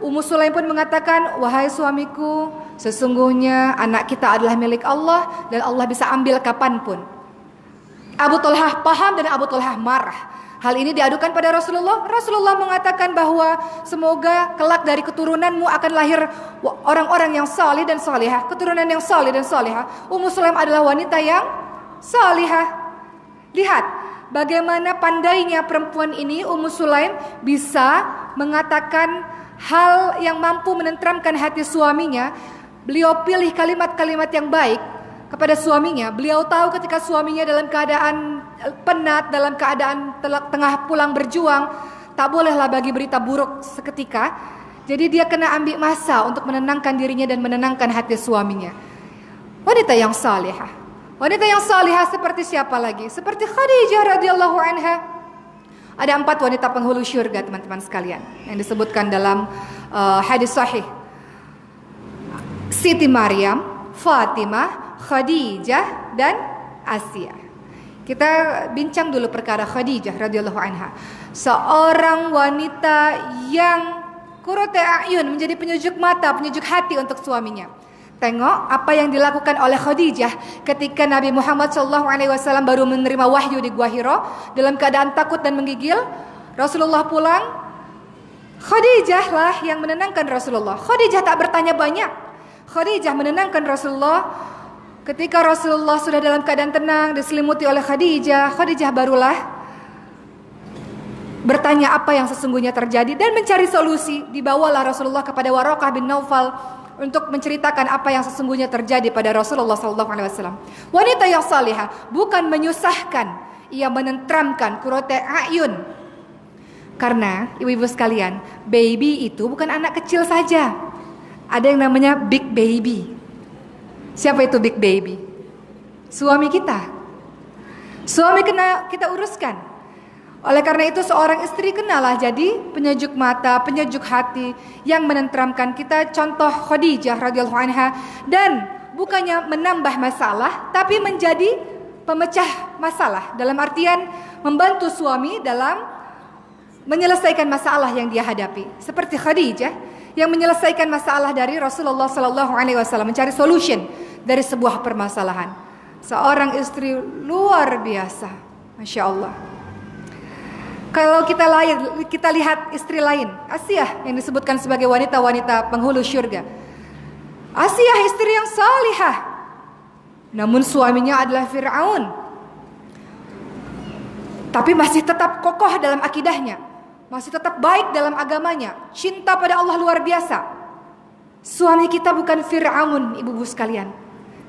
Ummu Sulaim pun mengatakan, wahai suamiku, sesungguhnya anak kita adalah milik Allah dan Allah bisa ambil kapanpun. Abu Talhah paham dan Abu Talhah marah. Hal ini diadukan pada Rasulullah. Rasulullah mengatakan bahwa semoga kelak dari keturunanmu akan lahir orang-orang yang salih dan salihah, keturunan yang salih dan salihah. Ummu Sulaim adalah wanita yang salihah. Lihat bagaimana pandainya perempuan ini, Ummu Sulaim bisa mengatakan hal yang mampu menenteramkan hati suaminya. Beliau pilih kalimat-kalimat yang baik kepada suaminya. Beliau tahu ketika suaminya dalam keadaan penat, dalam keadaan tengah pulang berjuang, tak bolehlah bagi berita buruk seketika. Jadi dia kena ambil masa untuk menenangkan dirinya dan menenangkan hati suaminya. Wanita yang salihah. Wanita yang salihah seperti siapa lagi? Seperti Khadijah radhiyallahu anha. Ada 4 wanita penghulu syurga, teman-teman sekalian, yang disebutkan dalam hadis sahih. Siti Maryam, Fatimah, Khadijah dan Asia. Kita bincang dulu perkara Khadijah radhiyallahu anha. Seorang wanita yang qurratu a'yun, menjadi penyejuk mata, penyejuk hati untuk suaminya. Tengok apa yang dilakukan oleh Khadijah ketika Nabi Muhammad SAW baru menerima wahyu di Gua Hira dalam keadaan takut dan menggigil. Rasulullah pulang, Khadijah lah yang menenangkan Rasulullah. Khadijah tak bertanya banyak. Khadijah menenangkan Rasulullah. Ketika Rasulullah sudah dalam keadaan tenang, diselimuti oleh Khadijah, Khadijah barulah bertanya apa yang sesungguhnya terjadi dan mencari solusi. Dibawalah Rasulullah kepada Waraqah bin Naufal untuk menceritakan apa yang sesungguhnya terjadi pada Rasulullah SAW. Wanita yang salihah bukan menyusahkan, ia menenteramkan, qurratu a'yun. Karena ibu-ibu sekalian, baby itu bukan anak kecil saja. Ada yang namanya big baby. Siapa itu big baby? Suami kita. Suami kena kita uruskan. Oleh karena itu seorang istri kenalah jadi penyejuk mata, penyejuk hati yang menenteramkan kita. Contoh Khadijah radhiyallahu anha, dan bukannya menambah masalah tapi menjadi pemecah masalah, dalam artian membantu suami dalam menyelesaikan masalah yang dia hadapi. Seperti Khadijah yang menyelesaikan masalah dari Rasulullah SAW, mencari solution dari sebuah permasalahan. Seorang istri luar biasa, Masya Allah. Kalau kita lihat istri lain, Asiyah yang disebutkan sebagai wanita-wanita penghulu syurga. Asiyah istri yang salihah, namun suaminya adalah Fir'aun. Tapi masih tetap kokoh dalam akidahnya, masih tetap baik dalam agamanya, cinta pada Allah luar biasa. Suami kita bukan Fir'aun, ibu-ibu sekalian.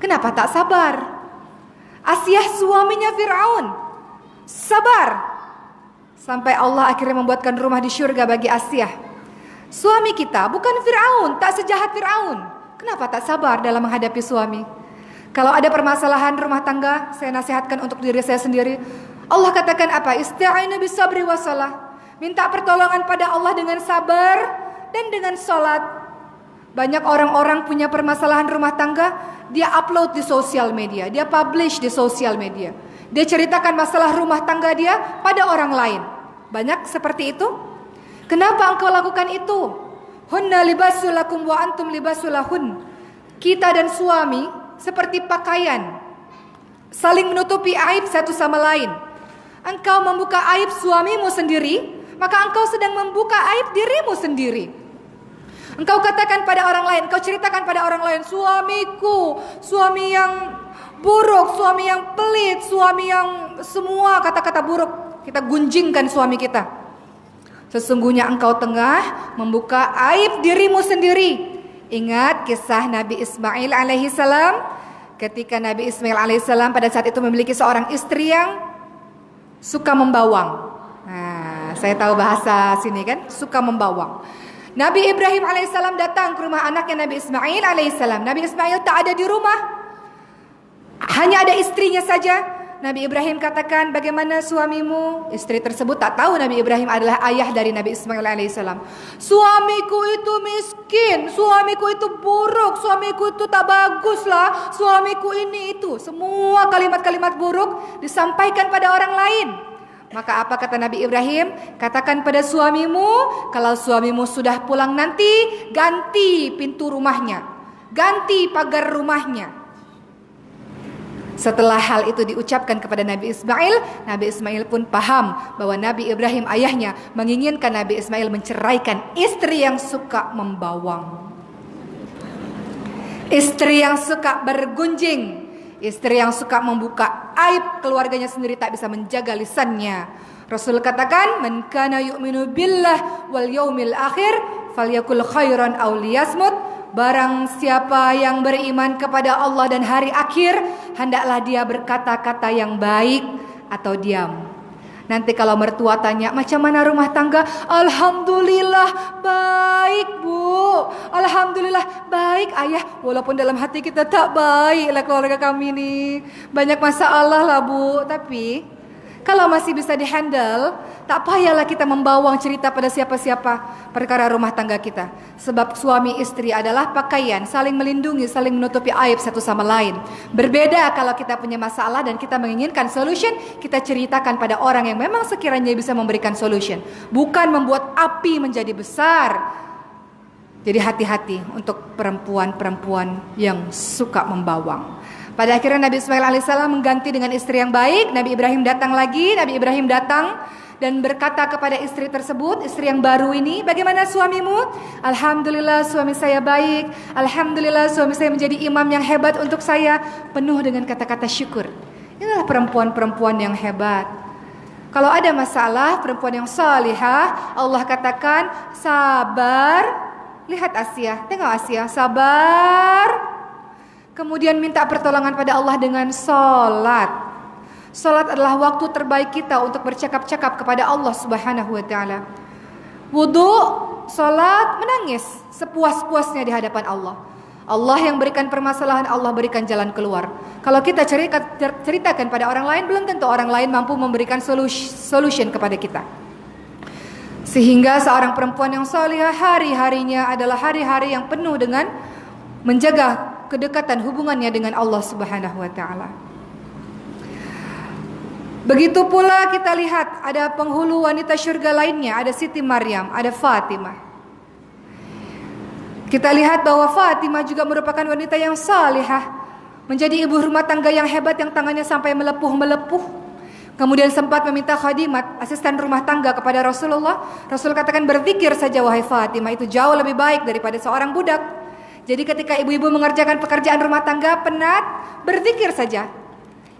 Kenapa tak sabar? Asiyah suaminya Fir'aun, sabar. Sampai Allah akhirnya membuatkan rumah di syurga bagi Asiyah. Suami kita bukan Fir'aun, tak sejahat Fir'aun. Kenapa tak sabar dalam menghadapi suami? Kalau ada permasalahan rumah tangga, saya nasihatkan untuk diri saya sendiri. Allah katakan apa? Ista'inu bis-sabri was-shalah. Minta pertolongan pada Allah dengan sabar dan dengan salat. Banyak orang-orang punya permasalahan rumah tangga, dia upload di sosial media, dia publish di sosial media. Dia ceritakan masalah rumah tangga dia pada orang lain. Banyak seperti itu. Kenapa engkau lakukan itu? Hunna libasul lakum wa antum libasul lahun. Kita dan suami seperti pakaian, saling menutupi aib satu sama lain. Engkau membuka aib suamimu sendiri, maka engkau sedang membuka aib dirimu sendiri. Engkau katakan pada orang lain, engkau ceritakan pada orang lain, suamiku, suami yang buruk, suami yang pelit, suami yang semua kata-kata buruk kita gunjingkan suami kita. Sesungguhnya engkau tengah membuka aib dirimu sendiri. Ingat kisah Nabi Ismail alaihi salam. Ketika Nabi Ismail alaihi salam pada saat itu memiliki seorang istri yang suka membawang. Nah, saya tahu bahasa sini kan, suka membawang. Nabi Ibrahim alaihissalam datang ke rumah anaknya Nabi Ismail alaihissalam. Nabi Ismail tak ada di rumah, hanya ada istrinya saja. Nabi Ibrahim katakan, bagaimana suamimu? Istri tersebut tak tahu Nabi Ibrahim adalah ayah dari Nabi Ismail alaihissalam. Suamiku itu miskin, suamiku itu buruk, suamiku itu tak bagus lah, suamiku ini itu. Semua kalimat-kalimat buruk disampaikan pada orang lain. Maka apa kata Nabi Ibrahim? Katakan pada suamimu, kalau suamimu sudah pulang nanti, ganti pintu rumahnya, ganti pagar rumahnya. Setelah hal itu diucapkan kepada Nabi Ismail pun paham bahwa Nabi Ibrahim ayahnya menginginkan Nabi Ismail menceraikan istri yang suka membawang, istri yang suka bergunjing, istri yang suka membuka aib keluarganya sendiri, tak bisa menjaga lisannya. Rasul katakan, man kana yu'minu billah wal yaumil akhir falyakul khairan aw liyasmut. Barang siapa yang beriman kepada Allah dan hari akhir, hendaklah dia berkata-kata yang baik atau diam. Nanti kalau mertua tanya, macam mana rumah tangga? Alhamdulillah baik bu, alhamdulillah baik ayah. Walaupun dalam hati kita tak baik lah keluarga kami nih, banyak masalah lah bu. Tapi kalau masih bisa dihandle, tak payahlah kita membawang cerita pada siapa-siapa perkara rumah tangga kita. Sebab suami istri adalah pakaian, saling melindungi, saling menutupi aib satu sama lain. Berbeda kalau kita punya masalah dan kita menginginkan solution, kita ceritakan pada orang yang memang sekiranya bisa memberikan solution, bukan membuat api menjadi besar. Jadi hati-hati untuk perempuan-perempuan yang suka membawang. Pada akhirnya Nabi Ismail alaihissalam mengganti dengan istri yang baik. Nabi Ibrahim datang lagi. Nabi Ibrahim datang dan berkata kepada istri tersebut, istri yang baru ini, bagaimana suamimu? Alhamdulillah suami saya baik. Alhamdulillah suami saya menjadi imam yang hebat untuk saya. Penuh dengan kata-kata syukur. Inilah perempuan-perempuan yang hebat. Kalau ada masalah, perempuan yang salihah, Allah katakan sabar. Lihat Asia, tengok Asia, sabar. Kemudian minta pertolongan pada Allah dengan salat. Salat adalah waktu terbaik kita untuk bercakap-cakap kepada Allah Subhanahu wa taala. Wudu, salat, menangis sepuas-puasnya di hadapan Allah. Allah yang berikan permasalahan, Allah berikan jalan keluar. Kalau kita ceritakan pada orang lain, belum tentu orang lain mampu memberikan solution kepada kita. Sehingga seorang perempuan yang salihah hari-harinya adalah hari-hari yang penuh dengan menjaga kedekatan hubungannya dengan Allah Subhanahu wa taala. Begitu pula kita lihat ada penghulu wanita syurga lainnya, ada Siti Maryam, ada Fatimah. Kita lihat bahwa Fatimah juga merupakan wanita yang salihah, menjadi ibu rumah tangga yang hebat yang tangannya sampai melepuh-melepuh. Kemudian sempat meminta khadimat, asisten rumah tangga kepada Rasulullah. Rasul katakan, berzikir saja wahai Fatimah, itu jauh lebih baik daripada seorang budak. Jadi ketika ibu-ibu mengerjakan pekerjaan rumah tangga penat, berzikir saja.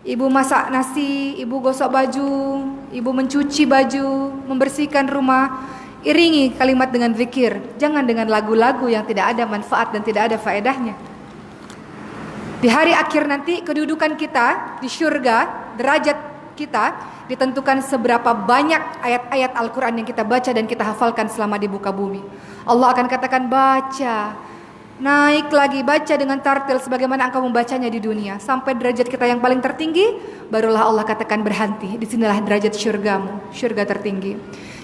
Ibu masak nasi, ibu gosok baju, ibu mencuci baju, membersihkan rumah. Iringi kalimat dengan zikir. Jangan dengan lagu-lagu yang tidak ada manfaat dan tidak ada faedahnya. Di hari akhir nanti kedudukan kita di syurga, derajat kita ditentukan seberapa banyak ayat-ayat Al-Quran yang kita baca dan kita hafalkan selama di muka bumi. Allah akan katakan baca. Naik lagi, baca dengan tartil sebagaimana engkau membacanya di dunia. Sampai derajat kita yang paling tertinggi, barulah Allah katakan berhenti. Disinilah derajat syurgamu, syurga tertinggi.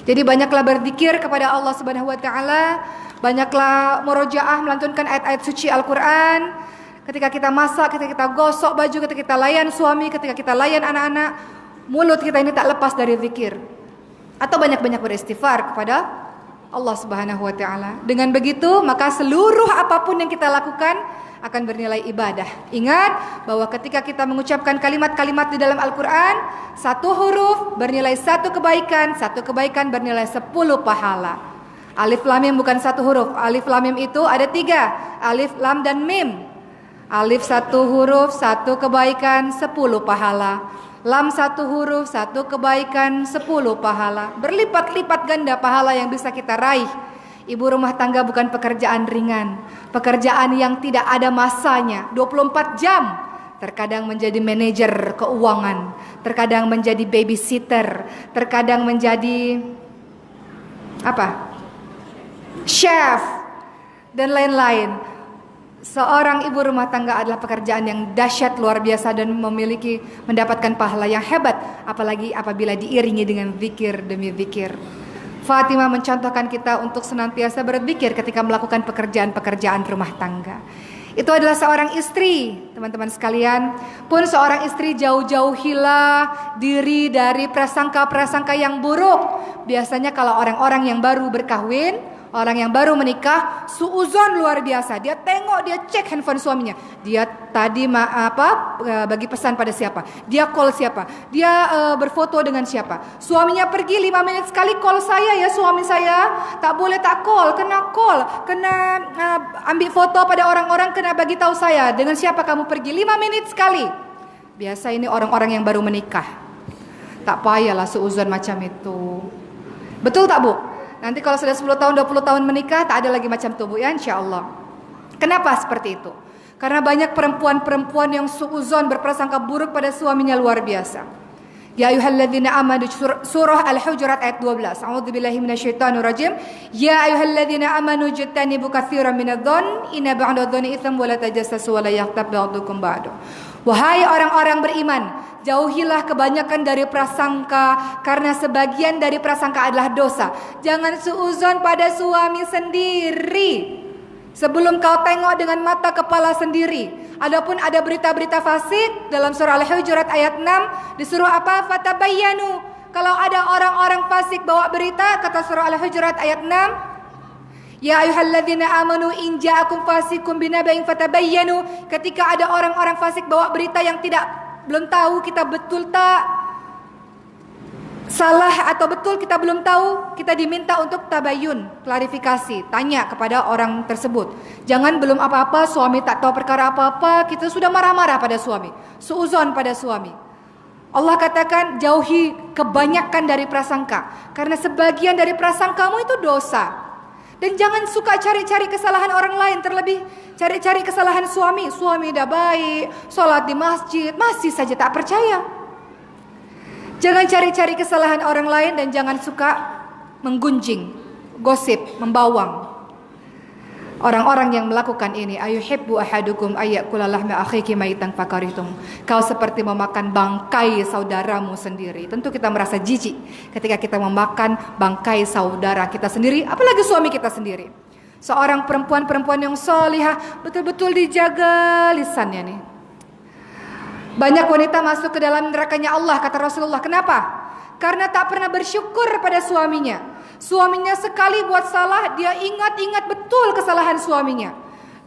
Jadi banyaklah berzikir kepada Allah Subhanahu wa taala, banyaklah murojaah, melantunkan ayat-ayat suci Al-Quran. Ketika kita masak, ketika kita gosok baju, ketika kita layan suami, ketika kita layan anak-anak, mulut kita ini tak lepas dari zikir. Atau banyak-banyak beristighfar kepada Allah Subhanahu wa taala. Dengan begitu, maka seluruh apapun yang kita lakukan akan bernilai ibadah. Ingat bahwa ketika kita mengucapkan kalimat-kalimat di dalam Al-Quran, satu huruf bernilai satu kebaikan bernilai 10 pahala. Alif lam mim bukan satu huruf. Alif lam mim itu ada 3. Alif, lam, dan mim. Alif satu huruf, satu kebaikan, 10 pahala. Lam satu huruf, satu kebaikan, 10 pahala. Berlipat-lipat ganda pahala yang bisa kita raih. Ibu rumah tangga bukan pekerjaan ringan, pekerjaan yang tidak ada masanya, 24 jam. terkadang menjadi manajer keuangan, terkadang menjadi babysitter, terkadang menjadi chef dan lain-lain. Seorang ibu rumah tangga adalah pekerjaan yang dahsyat luar biasa dan mendapatkan pahala yang hebat, apalagi apabila diiringi dengan zikir demi zikir. Fatimah mencontohkan kita untuk senantiasa berzikir ketika melakukan pekerjaan-pekerjaan rumah tangga. Itu adalah seorang istri, teman-teman sekalian. Pun seorang istri jauh-jauhilah diri dari prasangka-prasangka yang buruk. Biasanya kalau orang-orang yang baru berkahwin, orang yang baru menikah, suuzon luar biasa. Dia tengok, dia cek handphone suaminya. Dia tadi bagi pesan pada siapa? Dia call siapa? Dia berfoto dengan siapa? Suaminya pergi 5 menit sekali call saya ya suami saya. Tak boleh tak call, kena ambil foto pada orang-orang, kena bagi tahu saya dengan siapa kamu pergi 5 menit sekali. Biasa ini orang-orang yang baru menikah. Tak payahlah suuzon macam itu. Betul tak Bu? Nanti kalau sudah 10 tahun, 20 tahun menikah, tak ada lagi macam itu Bu ya, insya Allah. Kenapa seperti itu? Karena banyak perempuan-perempuan yang suuzon, berprasangka buruk pada suaminya luar biasa. Ya ayyuhalladzina amanu, surah Al-Hujurat ayat 12. A'udzubillahi minasyaitonirrajim. Ya ayyuhalladzina amanu jtanibu katsiran minadh-dhonn inna ba'dadh-dhonni itsm wa la tajassasu wa la yaghtab ba'dukum ba'da. Wahai orang-orang beriman, jauhilah kebanyakan dari prasangka, karena sebagian dari prasangka adalah dosa. Jangan suuzon pada suami sendiri sebelum kau tengok dengan mata kepala sendiri. Adapun ada berita-berita fasik dalam surah Al-Hujurat ayat 6 disuruh apa? Fatabayyanu. Kalau ada orang-orang fasik bawa berita, kata surah Al-Hujurat ayat 6, ya ayyuhalladzina amanu in ja'akum fasiqun binaba'in fatabayyanu. Ketika ada orang-orang fasik bawa berita yang belum tahu kita betul tak salah atau betul kita belum tahu, kita diminta untuk tabayyun, klarifikasi, tanya kepada orang tersebut. Jangan belum apa-apa, suami tak tahu perkara apa-apa, kita sudah marah-marah pada suami, suuzon pada suami. Allah katakan jauhi kebanyakan dari prasangka, karena sebagian dari prasangkamu itu dosa. Dan jangan suka cari-cari kesalahan orang lain, terlebih cari-cari kesalahan suami. Suami dah baik, sholat di masjid, masih saja tak percaya. Jangan cari-cari kesalahan orang lain dan jangan suka menggunjing, gosip, membawang. Orang-orang yang melakukan ini, ayuhibbu ahadukum ayyakula lahma akhiki maitan fakarihtum. Kau seperti memakan bangkai saudaramu sendiri. Tentu kita merasa jijik ketika kita memakan bangkai saudara kita sendiri, apalagi suami kita sendiri. Seorang perempuan-perempuan yang salihah betul-betul dijaga lisannya nih. Banyak wanita masuk ke dalam nerakanya Allah, kata Rasulullah. Kenapa? Karena tak pernah bersyukur pada suaminya. Suaminya sekali buat salah, dia ingat-ingat betul kesalahan suaminya.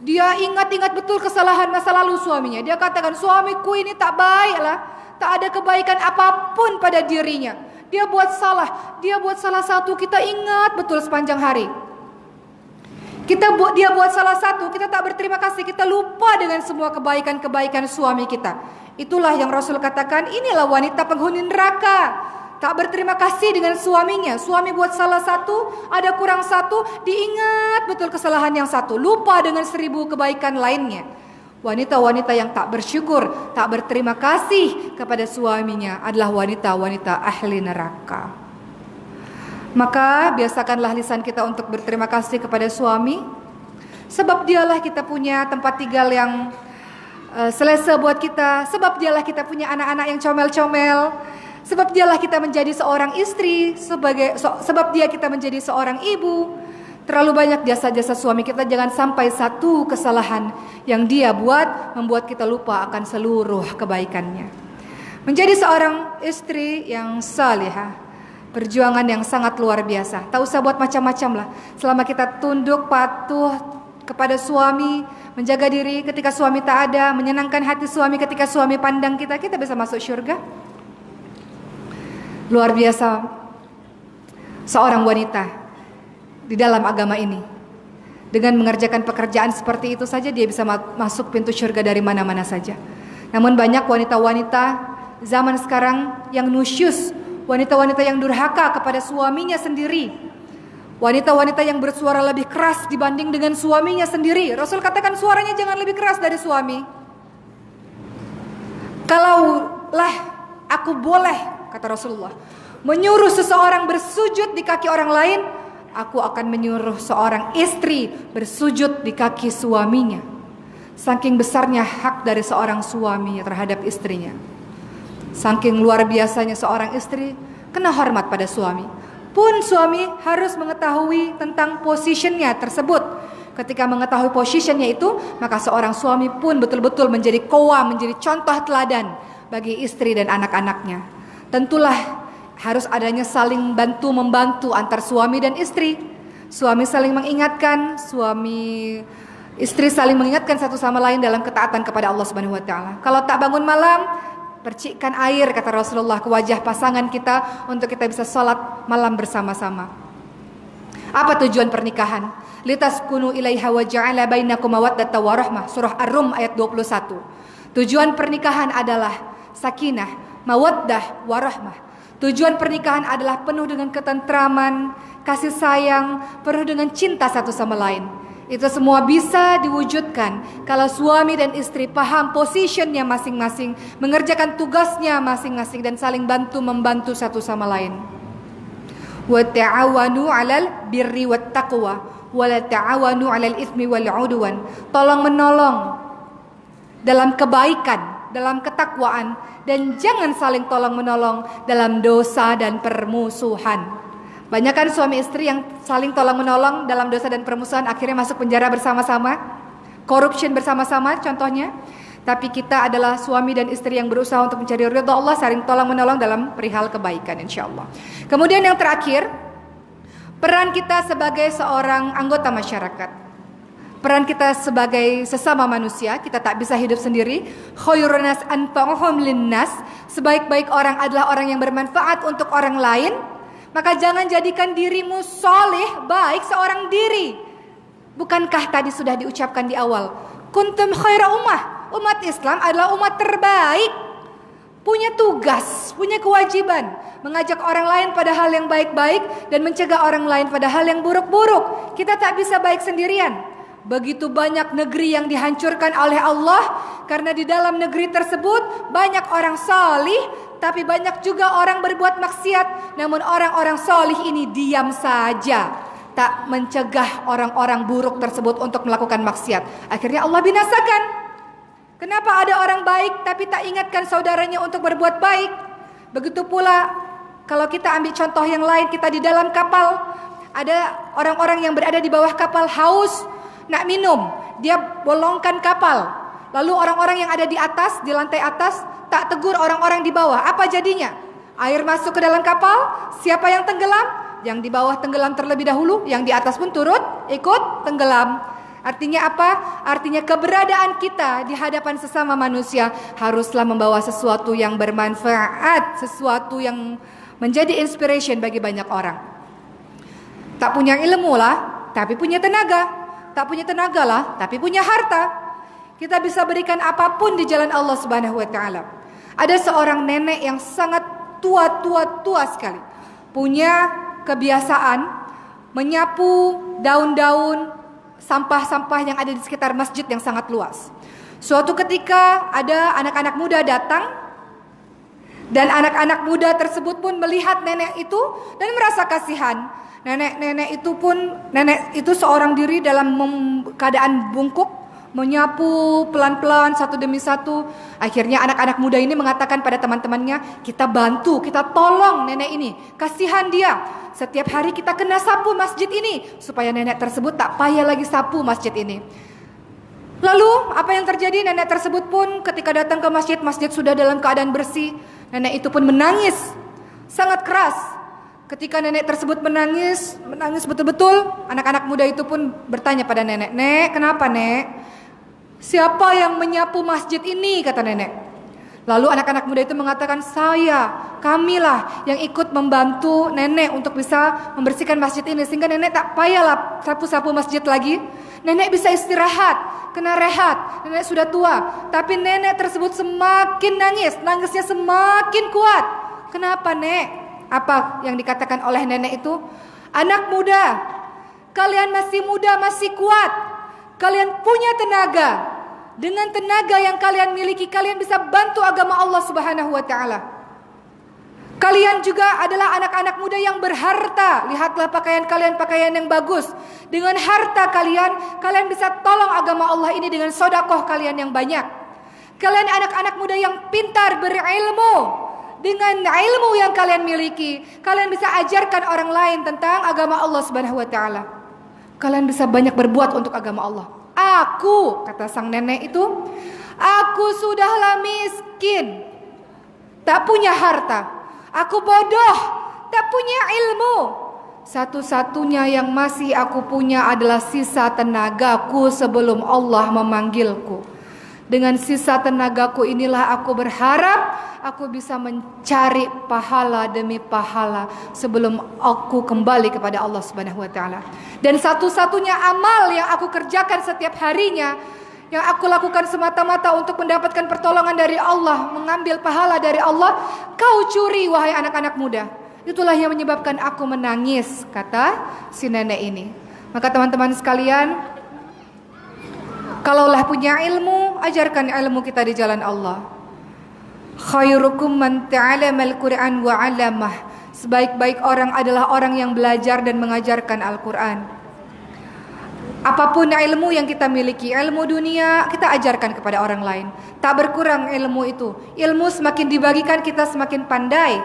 Dia ingat-ingat betul kesalahan masa lalu suaminya. Dia katakan, suamiku ini tak baik lah, tak ada kebaikan apapun pada dirinya. Dia buat salah satu, kita ingat betul sepanjang hari. Dia buat salah satu, kita tak berterima kasih, kita lupa dengan semua kebaikan-kebaikan suami kita. Itulah yang Rasul katakan, inilah wanita penghuni neraka. Tak berterima kasih dengan suaminya. Suami buat salah satu, ada kurang satu, diingat betul kesalahan yang satu, lupa dengan 1000 kebaikan lainnya. Wanita-wanita yang tak bersyukur, tak berterima kasih kepada suaminya adalah wanita-wanita ahli neraka. Maka biasakanlah lisan kita untuk berterima kasih kepada suami, sebab dialah kita punya tempat tinggal yang selesa buat kita, sebab dialah kita punya anak-anak yang comel-comel, sebab dialah kita menjadi seorang istri, sebab dia kita menjadi seorang ibu. Terlalu banyak jasa-jasa suami kita, jangan sampai satu kesalahan yang dia buat membuat kita lupa akan seluruh kebaikannya. Menjadi seorang istri yang salihah, perjuangan yang sangat luar biasa. Tak usah buat macam-macam lah, selama kita tunduk patuh kepada suami, menjaga diri ketika suami tak ada, menyenangkan hati suami ketika suami pandang kita, kita bisa masuk syurga. Luar biasa seorang wanita di dalam agama ini. Dengan mengerjakan pekerjaan seperti itu saja, dia bisa masuk pintu syurga dari mana-mana saja. Namun banyak wanita-wanita zaman sekarang yang nusyus, wanita-wanita yang durhaka kepada suaminya sendiri. Wanita-wanita yang bersuara lebih keras dibanding dengan suaminya sendiri. Rasul katakan suaranya jangan lebih keras dari suami. Kalaulah aku boleh, kata Rasulullah, menyuruh seseorang bersujud di kaki orang lain, aku akan menyuruh seorang istri bersujud di kaki suaminya. Saking besarnya hak dari seorang suami terhadap istrinya. Saking luar biasanya seorang istri kena hormat pada suami. Pun suami harus mengetahui tentang posisinya tersebut. Ketika mengetahui posisinya itu, maka seorang suami pun betul-betul menjadi qawwam, menjadi contoh teladan bagi istri dan anak-anaknya. Tentulah harus adanya saling bantu-membantu antar suami dan istri. Suami saling mengingatkan, istri saling mengingatkan satu sama lain dalam ketaatan kepada Allah Subhanahu wa taala. Kalau tak bangun malam, percikkan air, kata Rasulullah, ke wajah pasangan kita untuk kita bisa sholat malam bersama-sama. Apa tujuan pernikahan? Litaskunu ilaiha wa ja'ala bainakum mawaddatan wa rahmah. Surah Ar-Rum ayat 21. Tujuan pernikahan adalah sakinah, mawaddah, warahmah. Tujuan pernikahan adalah penuh dengan ketentraman, kasih sayang, penuh dengan cinta satu sama lain. Itu semua bisa diwujudkan kalau suami dan istri paham positionnya masing-masing, mengerjakan tugasnya masing-masing dan saling bantu-membantu satu sama lain. Wa ta'awanu 'alal birri wat taqwa wa la ta'awanu 'alal itsmi wal 'udwan. Tolong menolong dalam kebaikan, dalam ketakwaan, dan jangan saling tolong menolong dalam dosa dan permusuhan. Banyak kan suami istri yang saling tolong menolong dalam dosa dan permusuhan, akhirnya masuk penjara bersama-sama, corruption bersama-sama contohnya. Tapi kita adalah suami dan istri yang berusaha untuk mencari ridha Allah, saling tolong menolong dalam perihal kebaikan, insyaallah. Kemudian yang terakhir, peran kita sebagai seorang anggota masyarakat. Peran kita sebagai sesama manusia, kita tak bisa hidup sendiri. Khairun nas anfa'uhum linnas, sebaik-baik orang adalah orang yang bermanfaat untuk orang lain. Maka jangan jadikan dirimu soleh, baik seorang diri. Bukankah tadi sudah diucapkan di awal, kuntum khaira ummah, umat Islam adalah umat terbaik. Punya tugas, punya kewajiban mengajak orang lain pada hal yang baik-baik dan mencegah orang lain pada hal yang buruk-buruk. Kita tak bisa baik sendirian. Begitu banyak negeri yang dihancurkan oleh Allah karena di dalam negeri tersebut banyak orang salih, tapi banyak juga orang berbuat maksiat. Namun orang-orang salih ini diam saja, tak mencegah orang-orang buruk tersebut untuk melakukan maksiat. Akhirnya Allah binasakan. Kenapa ada orang baik tapi tak ingatkan saudaranya untuk berbuat baik? Begitu pula kalau kita ambil contoh yang lain, kita di dalam kapal, ada orang-orang yang berada di bawah kapal haus, nak minum, dia bolongkan kapal. Lalu orang-orang yang ada di atas, di lantai atas, tak tegur orang-orang di bawah. Apa jadinya? Air masuk ke dalam kapal, siapa yang tenggelam? Yang di bawah tenggelam terlebih dahulu, yang di atas pun turut ikut tenggelam. Artinya apa? Artinya keberadaan kita di hadapan sesama manusia haruslah membawa sesuatu yang bermanfaat, sesuatu yang menjadi inspiration bagi banyak orang. Tak punya ilmu lah, tapi punya tenaga. Tak punya tenaga lah, tapi punya harta. Kita bisa berikan apapun di jalan Allah Subhanahu wa taala. Ada seorang nenek yang sangat tua sekali. Punya kebiasaan menyapu daun-daun, sampah-sampah yang ada di sekitar masjid yang sangat luas. Suatu ketika ada anak-anak muda datang, dan anak-anak muda tersebut pun melihat nenek itu dan merasa kasihan. Nenek itu seorang diri dalam keadaan bungkuk, menyapu pelan-pelan satu demi satu. Akhirnya anak-anak muda ini mengatakan pada teman-temannya, kita bantu, kita tolong nenek ini, kasihan dia. Setiap hari kita kena sapu masjid ini supaya nenek tersebut tak payah lagi sapu masjid ini. Lalu apa yang terjadi? Nenek tersebut pun ketika datang ke masjid, masjid sudah dalam keadaan bersih. Nenek itu pun menangis sangat keras. Ketika nenek tersebut menangis betul-betul, anak-anak muda itu pun bertanya pada nenek, "Nek, kenapa, Nek? Siapa yang menyapu masjid ini?" kata nenek. Lalu anak-anak muda itu mengatakan, kamilah yang ikut membantu nenek untuk bisa membersihkan masjid ini, sehingga nenek tak payahlah sapu-sapu masjid lagi. Nenek bisa istirahat, kena rehat, nenek sudah tua. Tapi nenek tersebut semakin nangis, nangisnya semakin kuat. Kenapa, Nek? Apa yang dikatakan oleh nenek itu? Anak muda, kalian masih muda, masih kuat. Kalian punya tenaga. dengan tenaga yang kalian miliki, kalian bisa bantu agama Allah Subhanahu wa taala. Kalian juga adalah anak-anak muda yang berharta. Lihatlah pakaian kalian, pakaian yang bagus. Dengan harta kalian, kalian bisa tolong agama Allah ini dengan sedekah kalian yang banyak. Kalian anak-anak muda yang pintar, berilmu. Dengan ilmu yang kalian miliki, kalian bisa ajarkan orang lain tentang agama Allah Subhanahu wa taala. Kalian bisa banyak berbuat untuk agama Allah. Aku, kata sang nenek itu, aku sudahlah miskin, tak punya harta. Aku bodoh, tak punya ilmu. Satu-satunya yang masih aku punya adalah sisa tenagaku sebelum Allah memanggilku. Dengan sisa tenagaku inilah aku berharap aku bisa mencari pahala demi pahala sebelum aku kembali kepada Allah Subhanahu wa taala. Dan satu-satunya amal yang aku kerjakan setiap harinya, yang aku lakukan semata-mata untuk mendapatkan pertolongan dari Allah, mengambil pahala dari Allah, kau curi wahai anak-anak muda. Itulah yang menyebabkan aku menangis, kata si nenek ini. Maka teman-teman sekalian, kalaulah punya ilmu, ajarkan ilmu kita di jalan Allah. Khairukum man ta'alamal Qur'an wa 'allamah. Sebaik-baik orang adalah orang yang belajar dan mengajarkan Al-Qur'an. Apapun ilmu yang kita miliki, ilmu dunia, kita ajarkan kepada orang lain. Tak berkurang ilmu itu. Ilmu semakin dibagikan, kita semakin pandai.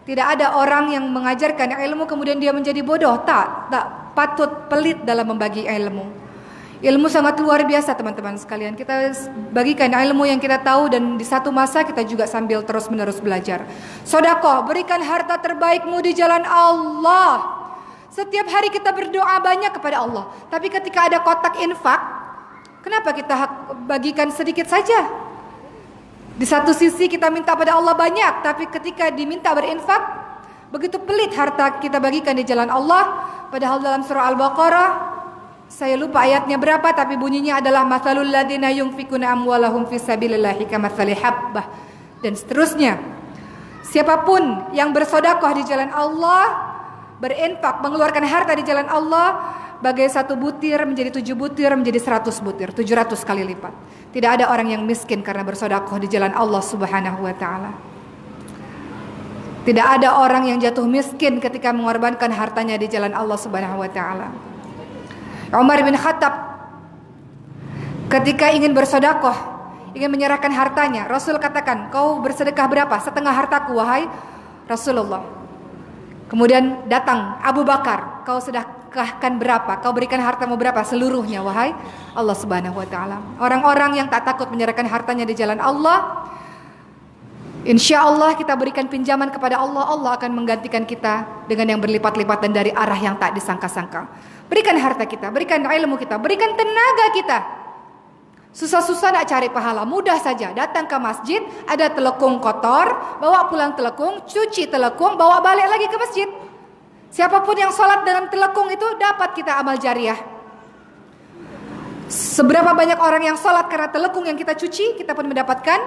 Tidak ada orang yang mengajarkan ilmu kemudian dia menjadi bodoh. Tak patut pelit dalam membagi ilmu. Ilmu sangat luar biasa teman-teman sekalian. Kita bagikan ilmu yang kita tahu dan di satu masa kita juga sambil terus-menerus belajar. Sedekah, berikan harta terbaikmu di jalan Allah. Setiap hari kita berdoa banyak kepada Allah. Tapi ketika ada kotak infak, kenapa kita bagikan sedikit saja? Di satu sisi kita minta pada Allah banyak, tapi ketika diminta berinfak, begitu pelit harta kita bagikan di jalan Allah. Padahal dalam surah Al-Baqarah, saya lupa ayatnya berapa, tapi bunyinya adalah mathalul ladzina yunfikuna amwalahum fisabilillahi kamatsali habbah, dan seterusnya. Siapapun yang bersedekah di jalan Allah, berinfak, mengeluarkan harta di jalan Allah, bagai satu butir menjadi 7 butir, menjadi 100 butir, 700 kali lipat. Tidak ada orang yang miskin karena bersedekah di jalan Allah Subhanahu wa taala. Tidak ada orang yang jatuh miskin ketika mengorbankan hartanya di jalan Allah Subhanahu wa taala. Umar bin Khattab ketika ingin bersedekah, ingin menyerahkan hartanya, Rasul katakan, "Kau bersedekah berapa?" "Setengah hartaku wahai Rasulullah." Kemudian datang Abu Bakar, "Kau sedekahkan berapa? Kau berikan hartamu berapa?" "Seluruhnya wahai Allah Subhanahu wa taala." Orang-orang yang tak takut menyerahkan hartanya di jalan Allah, insya Allah kita berikan pinjaman kepada Allah, Allah akan menggantikan kita dengan yang berlipat-lipat dan dari arah yang tak disangka-sangka. Berikan harta kita, berikan ilmu kita, berikan tenaga kita. Susah-susah nak cari pahala, mudah saja. Datang ke masjid, ada telekung kotor, bawa pulang telekung, cuci telekung, bawa balik lagi ke masjid. Siapapun yang sholat dalam telekung itu dapat kita amal jariah. Seberapa banyak orang yang sholat karena telekung yang kita cuci, kita pun mendapatkan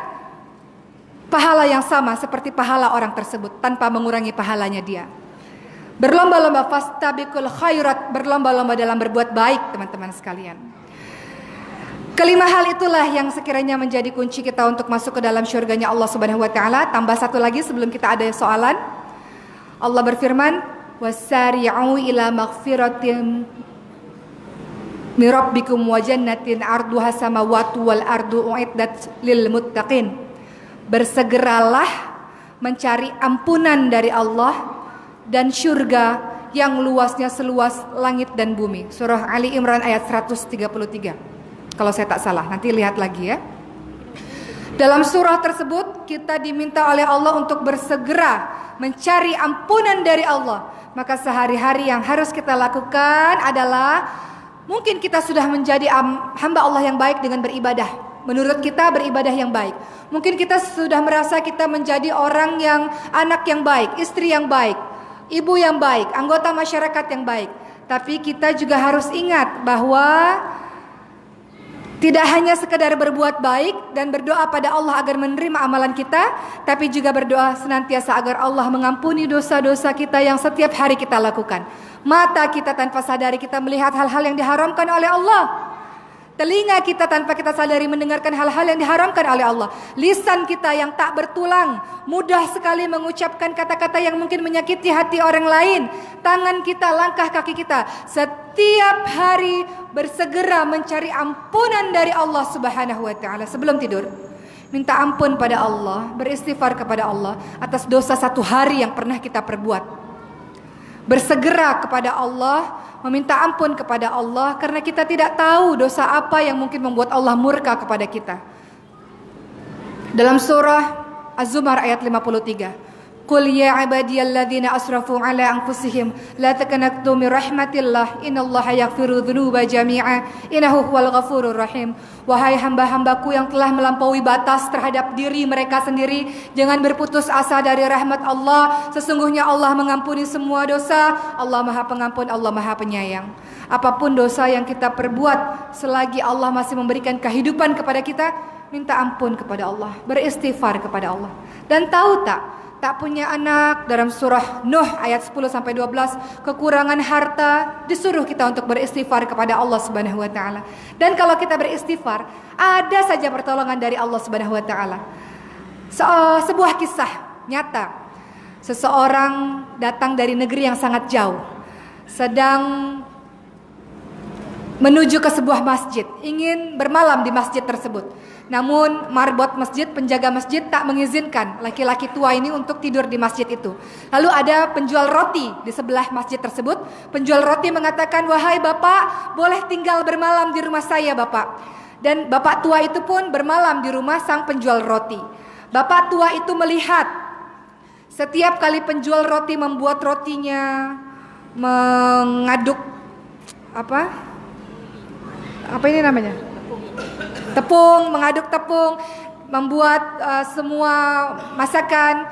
pahala yang sama seperti pahala orang tersebut tanpa mengurangi pahalanya dia. Berlomba-lomba fastabiqul khairat, berlomba-lomba dalam berbuat baik teman-teman sekalian. Kelima hal itulah yang sekiranya menjadi kunci kita untuk masuk ke dalam syurganya Allah Subhanahu wa taala. Tambah satu lagi sebelum kita ada soalan. Allah berfirman, "Wasari'u ila maghfiratin min rabbikum wa jannatin 'arduha samawati wal ardu u'iddat lil muttaqin." Bersegeralah mencari ampunan dari Allah dan syurga yang luasnya seluas langit dan bumi. Surah Ali Imran ayat 133. Kalau saya tak salah, nanti lihat lagi ya. Dalam surah tersebut kita diminta oleh Allah untuk bersegera mencari ampunan dari Allah. Maka sehari-hari yang harus kita lakukan adalah, mungkin kita sudah menjadi hamba Allah yang baik dengan beribadah. Menurut kita beribadah yang baik. Mungkin kita sudah merasa kita menjadi orang yang, anak yang baik, istri yang baik, ibu yang baik, anggota masyarakat yang baik. Tapi kita juga harus ingat bahwa tidak hanya sekedar berbuat baik dan berdoa pada Allah agar menerima amalan kita, tapi juga berdoa senantiasa agar Allah mengampuni dosa-dosa kita yang setiap hari kita lakukan. Mata kita tanpa sadari kita melihat hal-hal yang diharamkan oleh Allah. Telinga kita tanpa kita sadari mendengarkan hal-hal yang diharamkan oleh Allah. Lisan kita yang tak bertulang, mudah sekali mengucapkan kata-kata yang mungkin menyakiti hati orang lain. Tangan kita, langkah kaki kita setiap hari bersegera mencari ampunan dari Allah Subhanahu wa taala sebelum tidur. Minta ampun pada Allah, beristighfar kepada Allah atas dosa satu hari yang pernah kita perbuat. Bersegera kepada Allah, meminta ampun kepada Allah karena kita tidak tahu dosa apa yang mungkin membuat Allah murka kepada kita. Dalam surah Az-Zumar ayat 53, Qul ya ibadiyalladzina asrafu ala anfusihim la taqnatu min rahmatillah innallaha yaghfiru dzunuba jami'a innahu huwal ghafurur rahim. Wahai hamba-hambaku yang telah melampaui batas terhadap diri mereka sendiri, jangan berputus asa dari rahmat Allah. Sesungguhnya Allah mengampuni semua dosa. Allah Maha Pengampun, Allah Maha Penyayang. Apapun dosa yang kita perbuat, selagi Allah masih memberikan kehidupan kepada kita, minta ampun kepada Allah, beristighfar kepada Allah. Dan tahu tak punya anak, dalam surah Nuh ayat 10-12, kekurangan harta, disuruh kita untuk beristighfar kepada Allah Subhanahu wa taala. Dan kalau kita beristighfar, ada saja pertolongan dari Allah Subhanahu wa taala. Sebuah kisah nyata. Seseorang datang dari negeri yang sangat jauh, sedang menuju ke sebuah masjid, ingin bermalam di masjid tersebut. Namun marbot masjid, penjaga masjid tak mengizinkan laki-laki tua ini untuk tidur di masjid itu. Lalu ada penjual roti di sebelah masjid tersebut. Penjual roti mengatakan, "Wahai bapak, boleh tinggal bermalam di rumah saya bapak." Dan bapak tua itu pun bermalam di rumah sang penjual roti. Bapak tua itu melihat setiap kali penjual roti membuat rotinya mengaduk apa ini namanya? Tepung, mengaduk tepung, membuat semua masakan.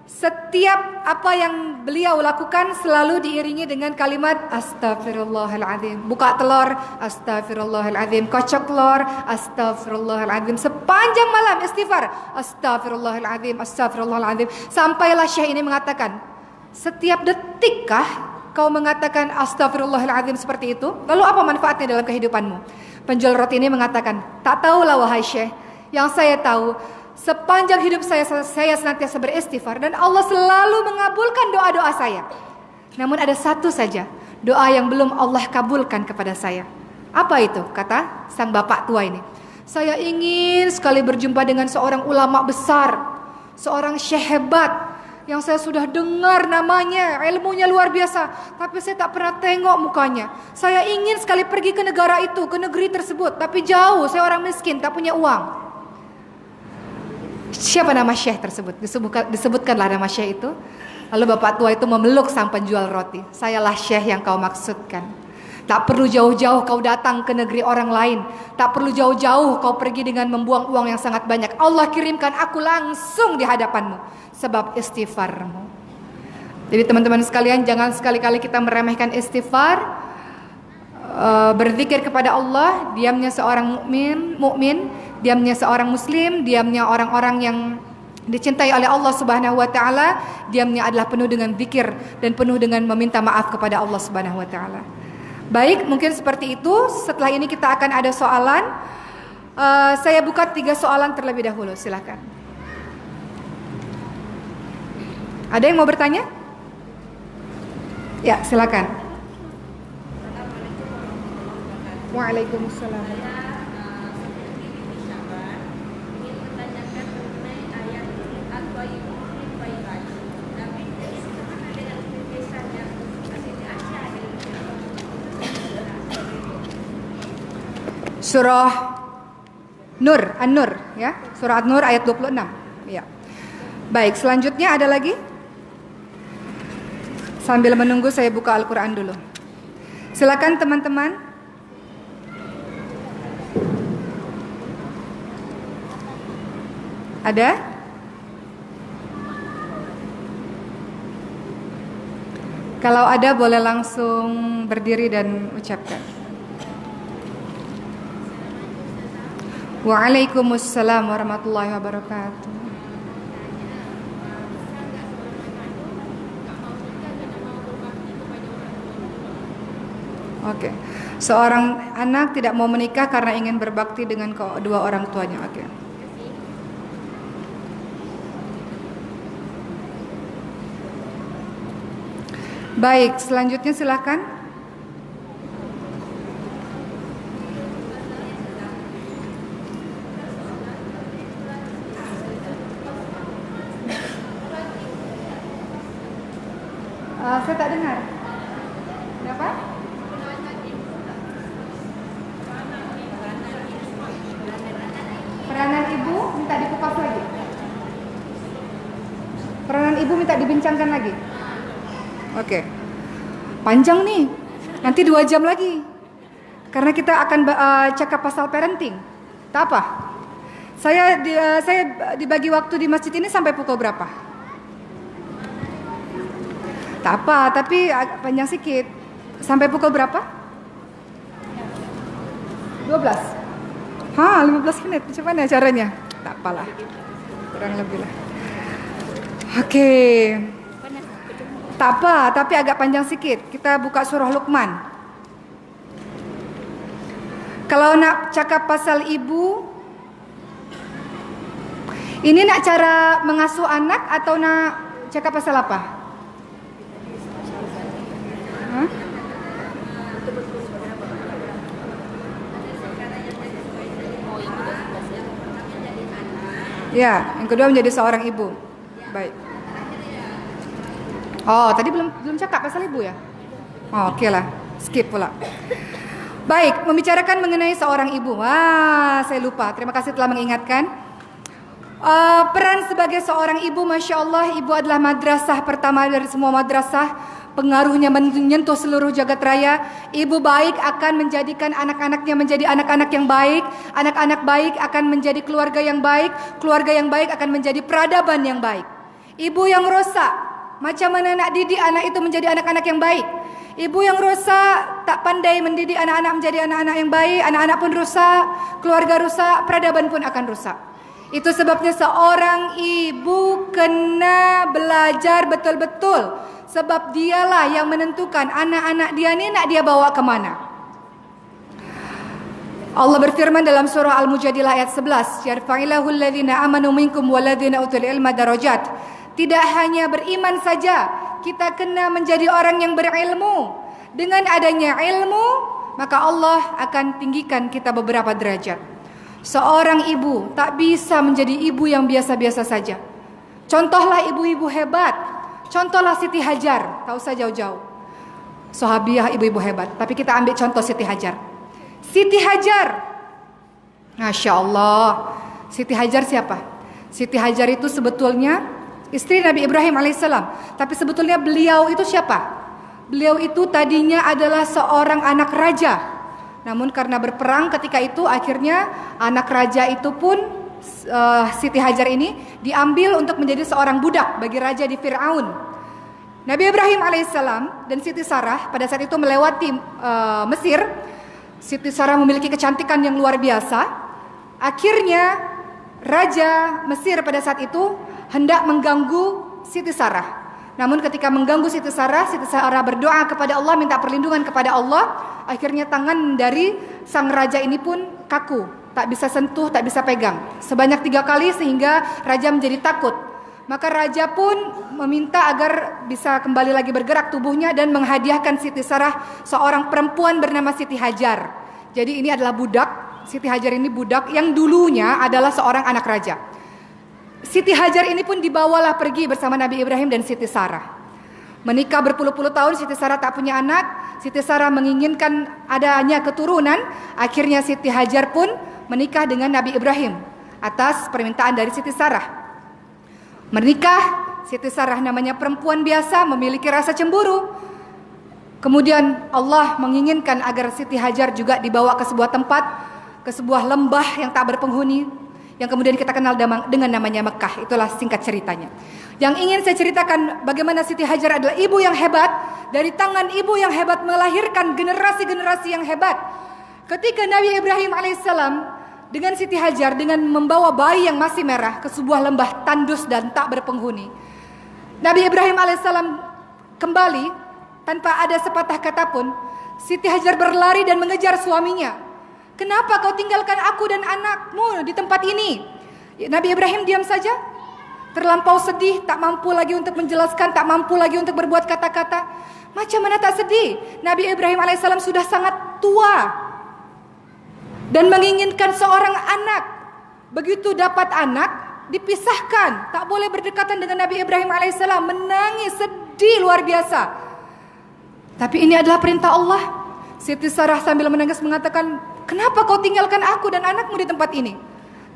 Setiap apa yang beliau lakukan selalu diiringi dengan kalimat Astaghfirullahaladzim. Buka telur, Astaghfirullahaladzim. Kocok telur, Astaghfirullahaladzim. Sepanjang malam istighfar, Astaghfirullahaladzim, Astaghfirullahaladzim. Sampailah Syekh ini mengatakan, setiap detikkah kau mengatakan Astaghfirullahaladzim seperti itu? Lalu apa manfaatnya dalam kehidupanmu? Penjual roti ini mengatakan, tak tahulah wahai Syekh. Yang saya tahu, sepanjang hidup saya senantiasa beristighfar dan Allah selalu mengabulkan doa-doa saya. Namun ada satu saja doa yang belum Allah kabulkan kepada saya. Apa itu? Kata sang bapak tua ini. Saya ingin sekali berjumpa dengan seorang ulama besar, seorang syekh hebat yang saya sudah dengar namanya, ilmunya luar biasa, tapi saya tak pernah tengok mukanya. Saya ingin sekali pergi ke negara itu, ke negeri tersebut, tapi jauh, saya orang miskin, tak punya uang. Siapa nama syekh tersebut? Disebutkanlah nama syekh itu. Lalu bapak tua itu memeluk sang penjual roti. Sayalah syekh yang kau maksudkan. Tak perlu jauh-jauh kau datang ke negeri orang lain. Tak perlu jauh-jauh kau pergi dengan membuang uang yang sangat banyak. Allah kirimkan aku langsung di hadapanmu sebab istighfarmu. Jadi teman-teman sekalian, jangan sekali-kali kita meremehkan istighfar. Berzikir kepada Allah, diamnya seorang mukmin, diamnya seorang muslim, diamnya orang-orang yang dicintai oleh Allah Subhanahu wa taala, diamnya adalah penuh dengan zikir dan penuh dengan meminta maaf kepada Allah Subhanahu wa taala. Baik, mungkin seperti itu. Setelah ini kita akan ada soalan. Saya buka 3 soalan terlebih dahulu, silakan. Ada yang mau bertanya? Ya, silakan. Waalaikumsalam. Surah Nur, An-Nur ya. Surah An-Nur ayat 26. Ya. Baik, selanjutnya ada lagi? Sambil menunggu saya buka Al-Qur'an dulu. Silakan teman-teman. Ada? Kalau ada boleh langsung berdiri dan ucapkan. Waalaikumsalam warahmatullahi wabarakatuh. Oke. Seorang anak tidak mau menikah karena ingin berbakti dengan kedua orang tuanya. Oke. Baik, selanjutnya silakan. Saya tak dengar. Kenapa? Peranan ibu minta dikupas lagi. Peranan ibu minta dibincangkan lagi. Oke. Panjang nih. Nanti 2 jam lagi. Karena kita akan cakap pasal parenting. Tak apa. Saya dibagi waktu di masjid ini sampai pukul berapa? Tak apa, tapi panjang sedikit. Sampai pukul berapa? 12. 15 menit. Macam mana caranya? Tak apalah. Kurang lebih lah. Oke. Tak apa, tapi agak panjang sedikit. Kita buka surah Luqman. Kalau nak cakap pasal ibu, ini nak cara mengasuh anak atau nak cakap pasal apa? Ya, yang kedua menjadi seorang ibu. Baik. Oh, tadi belum cakap pasal ibu ya? Oh, oke lah. Skip pula. Baik, membicarakan mengenai seorang ibu. Saya lupa. Terima kasih telah mengingatkan. Peran sebagai seorang ibu, Masya Allah, ibu adalah madrasah pertama dari semua madrasah. Pengaruhnya menyentuh seluruh jagat raya. Ibu baik akan menjadikan anak-anaknya menjadi anak-anak yang baik. Anak-anak baik akan menjadi keluarga yang baik. Keluarga yang baik akan menjadi peradaban yang baik. Ibu yang rosak, macam mana nak didik anak itu menjadi anak-anak yang baik? Ibu yang rosak, tak pandai mendidik anak-anak menjadi anak-anak yang baik. Anak-anak pun rusak, keluarga rusak, peradaban pun akan rusak. Itu sebabnya seorang ibu kena belajar betul-betul. Sebab dialah yang menentukan anak-anak dia ni nak dia bawa ke mana. Allah berfirman dalam surah Al-Mujadilah ayat 11, "Yarfa'illahu alladhina amanu minkum walladhina utul ilma darajat." Tidak hanya beriman saja, kita kena menjadi orang yang berilmu. Dengan adanya ilmu, maka Allah akan tinggikan kita beberapa derajat. Seorang ibu tak bisa menjadi ibu yang biasa-biasa saja. Contohlah ibu-ibu hebat. Contohlah Siti Hajar, tak usah jauh-jauh. Sahabiah ibu-ibu hebat. Tapi kita ambil contoh Siti Hajar. Siti Hajar, Masya Allah. Siti Hajar siapa? Siti Hajar itu sebetulnya istri Nabi Ibrahim alaihissalam. Tapi sebetulnya beliau itu siapa? Beliau itu tadinya adalah seorang anak raja. Namun karena berperang ketika itu, akhirnya anak raja itu pun Siti Hajar ini diambil untuk menjadi seorang budak bagi raja di Fir'aun. Nabi Ibrahim alaihissalam dan Siti Sarah pada saat itu melewati Mesir. Siti Sarah memiliki kecantikan yang luar biasa. Akhirnya raja Mesir pada saat itu hendak mengganggu Siti Sarah. Namun ketika mengganggu Siti Sarah berdoa kepada Allah, minta perlindungan kepada Allah. Akhirnya tangan dari sang raja ini pun kaku, tak bisa sentuh, tak bisa pegang. Sebanyak 3 kali sehingga raja menjadi takut. Maka raja pun meminta agar bisa kembali lagi bergerak tubuhnya dan menghadiahkan Siti Sarah seorang perempuan bernama Siti Hajar. Jadi ini adalah budak. Siti Hajar ini budak yang dulunya adalah seorang anak raja. Siti Hajar ini pun dibawalah pergi bersama Nabi Ibrahim dan Siti Sarah. Menikah berpuluh-puluh tahun, Siti Sarah tak punya anak. Siti Sarah menginginkan adanya keturunan. Akhirnya Siti Hajar pun menikah dengan Nabi Ibrahim atas permintaan dari Siti Sarah. Menikah, Siti Sarah namanya perempuan biasa, memiliki rasa cemburu. Kemudian Allah menginginkan agar Siti Hajar juga dibawa ke sebuah tempat, ke sebuah lembah yang tak berpenghuni, yang kemudian kita kenal dengan namanya Mekah. Itulah singkat ceritanya. Yang ingin saya ceritakan bagaimana Siti Hajar adalah ibu yang hebat. Dari tangan ibu yang hebat melahirkan generasi-generasi yang hebat. Ketika Nabi Ibrahim alaihissalam dengan Siti Hajar dengan membawa bayi yang masih merah ke sebuah lembah tandus dan tak berpenghuni, Nabi Ibrahim alaihissalam kembali tanpa ada sepatah kata pun. Siti Hajar berlari dan mengejar suaminya. Kenapa kau tinggalkan aku dan anakmu di tempat ini? Nabi Ibrahim diam saja. Terlampau sedih, tak mampu lagi untuk menjelaskan, tak mampu lagi untuk berbuat kata-kata. Macam mana tak sedih? Nabi Ibrahim alaihissalam sudah sangat tua dan menginginkan seorang anak. Begitu dapat anak, dipisahkan, tak boleh berdekatan dengan Nabi Ibrahim alaihissalam. Menangis, sedih luar biasa. Tapi ini adalah perintah Allah. Siti Sarah sambil menangis mengatakan, kenapa kau tinggalkan aku dan anakmu di tempat ini?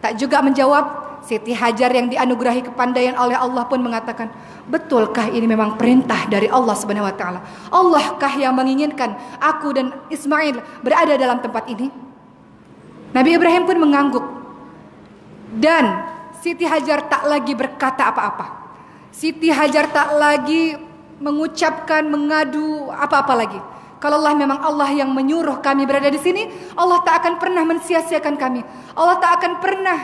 Tak juga menjawab. Siti Hajar yang dianugerahi kepandaian oleh Allah pun mengatakan, betulkah ini memang perintah dari Allah Subhanahu wa taala? Allahkah yang menginginkan aku dan Ismail berada dalam tempat ini? Nabi Ibrahim pun mengangguk. Dan Siti Hajar tak lagi berkata apa-apa. Siti Hajar tak lagi mengucapkan, mengadu apa-apa lagi. Kalau Allah memang Allah yang menyuruh kami berada di sini, Allah tak akan pernah mensia-siakan kami. Allah tak akan pernah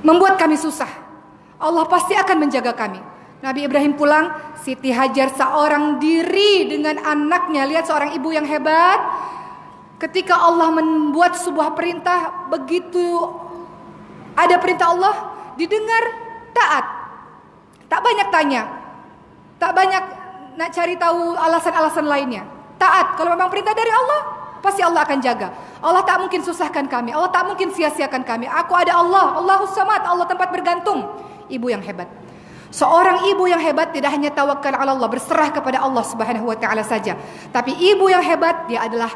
membuat kami susah. Allah pasti akan menjaga kami. Nabi Ibrahim pulang, Siti Hajar seorang diri dengan anaknya. Lihat seorang ibu yang hebat. Ketika Allah membuat sebuah perintah, begitu ada perintah Allah, didengar, taat. Tak banyak tanya, tak banyak nak cari tahu alasan-alasan lainnya. Taat, kalau memang perintah dari Allah, pasti Allah akan jaga. Allah tak mungkin susahkan kami, Allah tak mungkin sia-siakan kami. Aku ada Allah, Allahus Samad, Allah tempat bergantung. Ibu yang hebat. Seorang ibu yang hebat tidak hanya tawakal ala Allah, berserah kepada Allah Subhanahu wa taala saja. Tapi ibu yang hebat, dia adalah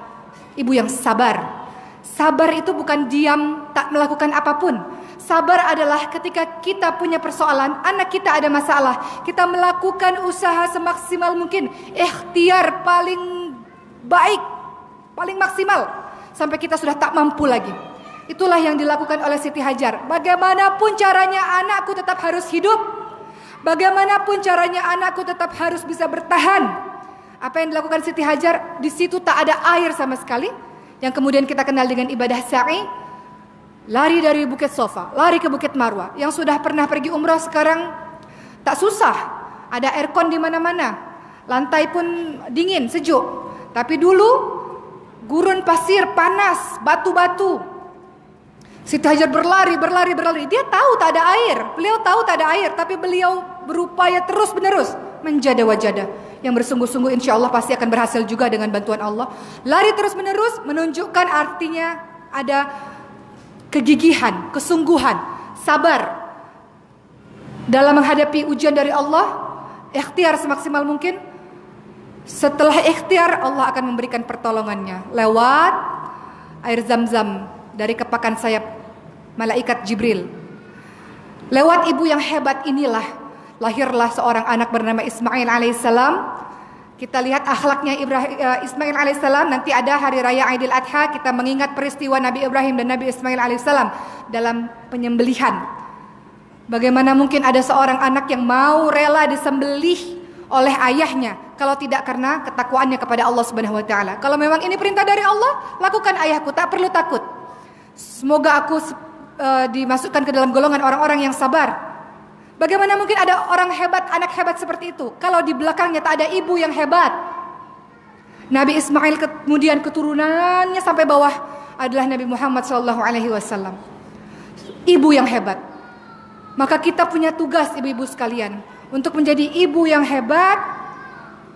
ibu yang sabar. Sabar itu bukan diam, tak melakukan apapun. Sabar adalah ketika kita punya persoalan, anak kita ada masalah, kita melakukan usaha semaksimal mungkin, ikhtiar paling baik, paling maksimal, sampai kita sudah tak mampu lagi. Itulah yang dilakukan oleh Siti Hajar. Bagaimanapun caranya anakku tetap harus hidup. Bagaimanapun caranya anakku tetap harus bisa bertahan. Apa yang dilakukan Siti Hajar? Di situ tak ada air sama sekali. Yang kemudian kita kenal dengan ibadah sa'i. Lari dari Bukit Sofa, lari ke Bukit Marwah. Yang sudah pernah pergi umrah sekarang tak susah. Ada aircon di mana-mana. Lantai pun dingin, sejuk. Tapi dulu gurun pasir, panas, batu-batu. Siti Hajar berlari. Dia tahu tak ada air. Beliau tahu tak ada air, tapi beliau berupaya terus-menerus menjada-wajada. Yang bersungguh-sungguh insya Allah pasti akan berhasil juga dengan bantuan Allah. Lari terus-menerus menunjukkan artinya ada kegigihan, kesungguhan, sabar dalam menghadapi ujian dari Allah. Ikhtiar semaksimal mungkin. Setelah ikhtiar, Allah akan memberikan pertolongannya lewat air zam-zam dari kepakan sayap malaikat Jibril. Lewat ibu yang hebat inilah lahirlah seorang anak bernama Ismail alaihissalam. Kita lihat akhlaknya Ismail alaihissalam. Nanti ada hari raya Aidil Adha, kita mengingat peristiwa Nabi Ibrahim dan Nabi Ismail alaihissalam dalam penyembelihan. Bagaimana mungkin ada seorang anak yang mau rela disembelih oleh ayahnya, kalau tidak karena ketakwaannya kepada Allah Subhanahu wa taala. Kalau memang ini perintah dari Allah, lakukan ayahku, tak perlu takut. Semoga aku dimasukkan ke dalam golongan orang-orang yang sabar. Bagaimana mungkin ada orang hebat, anak hebat seperti itu, kalau di belakangnya tak ada ibu yang hebat. Nabi Ismail kemudian keturunannya sampai bawah adalah Nabi Muhammad SAW. Ibu yang hebat. Maka kita punya tugas ibu-ibu sekalian untuk menjadi ibu yang hebat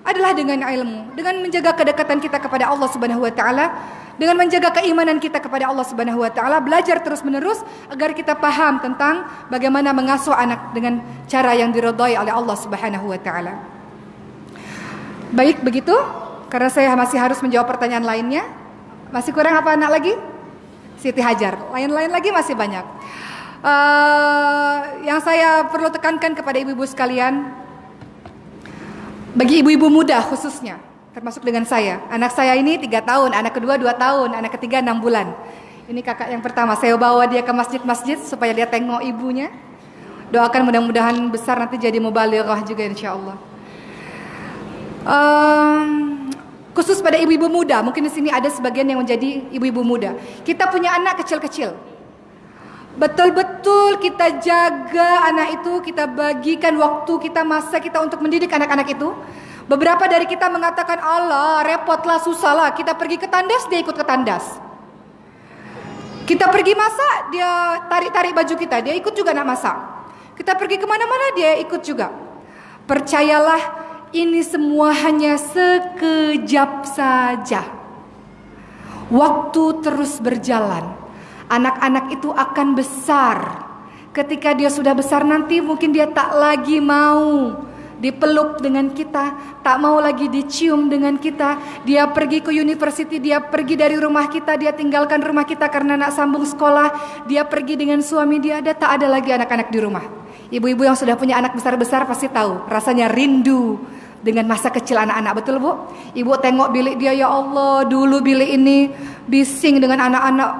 adalah dengan ilmu, dengan menjaga kedekatan kita kepada Allah Subhanahu wa taala, dengan menjaga keimanan kita kepada Allah Subhanahu wa taala, belajar terus-menerus agar kita paham tentang bagaimana mengasuh anak dengan cara yang diridhai oleh Allah Subhanahu wa taala. Baik, begitu. Karena saya masih harus menjawab pertanyaan lainnya. Masih kurang apa anak lagi? Siti Hajar. Lain-lain lagi masih banyak. Yang saya perlu tekankan kepada ibu-ibu sekalian, bagi ibu-ibu muda khususnya, termasuk dengan saya. Anak saya ini 3 tahun, anak kedua 2 tahun, anak ketiga 6 bulan. Ini kakak yang pertama, saya bawa dia ke masjid-masjid supaya dia tengok ibunya. Doakan mudah-mudahan besar nanti jadi mubalighah juga insyaAllah. Khusus pada ibu-ibu muda, mungkin di sini ada sebagian yang menjadi ibu-ibu muda. Kita punya anak kecil-kecil. Betul-betul kita jaga anak itu, kita bagikan waktu kita, masa kita untuk mendidik anak-anak itu. Beberapa dari kita mengatakan, Allah repotlah, susahlah. Kita pergi ke tandas, dia ikut ke tandas. Kita pergi masak, dia tarik-tarik baju kita, dia ikut juga nak masak. Kita pergi kemana-mana, dia ikut juga. Percayalah, ini semua hanya sekejap saja. Waktu terus berjalan. Anak-anak itu akan besar. Ketika dia sudah besar nanti, mungkin dia tak lagi mau dipeluk dengan kita, tak mau lagi dicium dengan kita. Dia pergi ke university, dia pergi dari rumah kita, dia tinggalkan rumah kita karena nak sambung sekolah. Dia pergi dengan suami dia, tak ada lagi anak-anak di rumah. Ibu-ibu yang sudah punya anak besar-besar pasti tahu rasanya rindu dengan masa kecil anak-anak, betul Bu? Ibu tengok bilik dia, ya Allah, dulu bilik ini bising dengan anak-anak,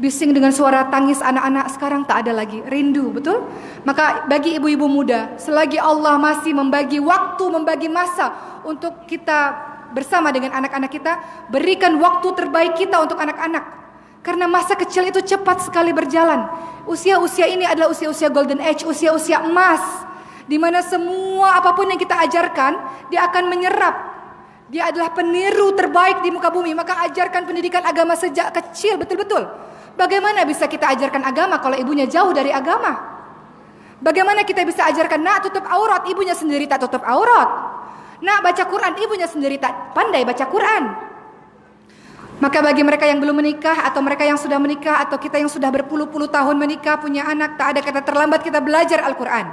bising dengan suara tangis anak-anak, sekarang tak ada lagi. Rindu, betul? Maka bagi ibu-ibu muda, selagi Allah masih membagi waktu, membagi masa untuk kita bersama dengan anak-anak kita, berikan waktu terbaik kita untuk anak-anak. Karena masa kecil itu cepat sekali berjalan. Usia-usia ini adalah usia-usia golden age, usia-usia emas, di mana semua apapun yang kita ajarkan, dia akan menyerap. Dia adalah peniru terbaik di muka bumi. Maka ajarkan pendidikan agama sejak kecil, betul-betul. Bagaimana bisa kita ajarkan agama kalau ibunya jauh dari agama? Bagaimana kita bisa ajarkan nak tutup aurat, ibunya sendiri tak tutup aurat? Nak baca Quran, ibunya sendiri tak pandai baca Quran. Maka bagi mereka yang belum menikah, atau mereka yang sudah menikah, atau kita yang sudah berpuluh-puluh tahun menikah, punya anak, tak ada kata terlambat kita belajar Al-Quran.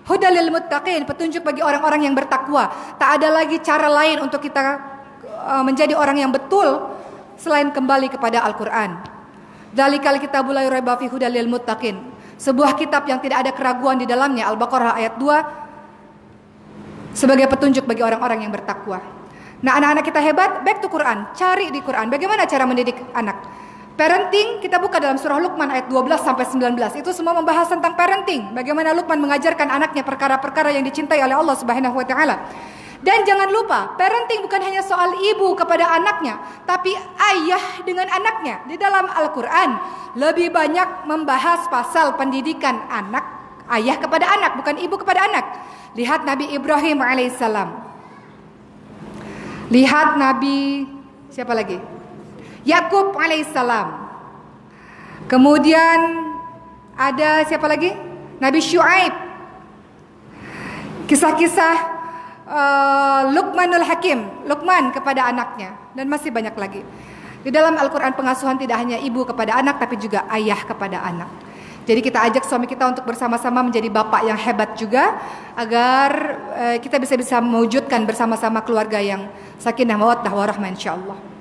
Hudal lil muttaqin, petunjuk bagi orang-orang yang bertakwa. Tak ada lagi cara lain untuk kita menjadi orang yang betul selain kembali kepada Al-Quran. Dzalikal kitabul la raiba fihi hudal lil muttaqin. Sebuah kitab yang tidak ada keraguan di dalamnya, Al-Baqarah ayat 2, sebagai petunjuk bagi orang-orang yang bertakwa. Nah, anak-anak kita hebat, back to Quran, cari di Quran bagaimana cara mendidik anak. Parenting kita buka dalam surah Luqman ayat 12 sampai 19. Itu semua membahas tentang parenting, bagaimana Luqman mengajarkan anaknya perkara-perkara yang dicintai oleh Allah Subhanahu wa taala. Dan jangan lupa, parenting bukan hanya soal ibu kepada anaknya, tapi ayah dengan anaknya. Di dalam Al-Quran lebih banyak membahas pasal pendidikan anak, ayah kepada anak, bukan ibu kepada anak. Lihat Nabi Ibrahim alaihissalam. Lihat Nabi, siapa lagi? Yakub alaihissalam. Kemudian ada siapa lagi? Nabi Syuaib. Kisah-kisah Luqmanul Hakim, Luqman kepada anaknya, dan masih banyak lagi. Di dalam Al-Quran pengasuhan tidak hanya ibu kepada anak, tapi juga ayah kepada anak. Jadi kita ajak suami kita untuk bersama-sama menjadi bapak yang hebat juga, agar kita bisa mewujudkan bersama-sama keluarga yang sakinah mawaddah warahmah insyaallah.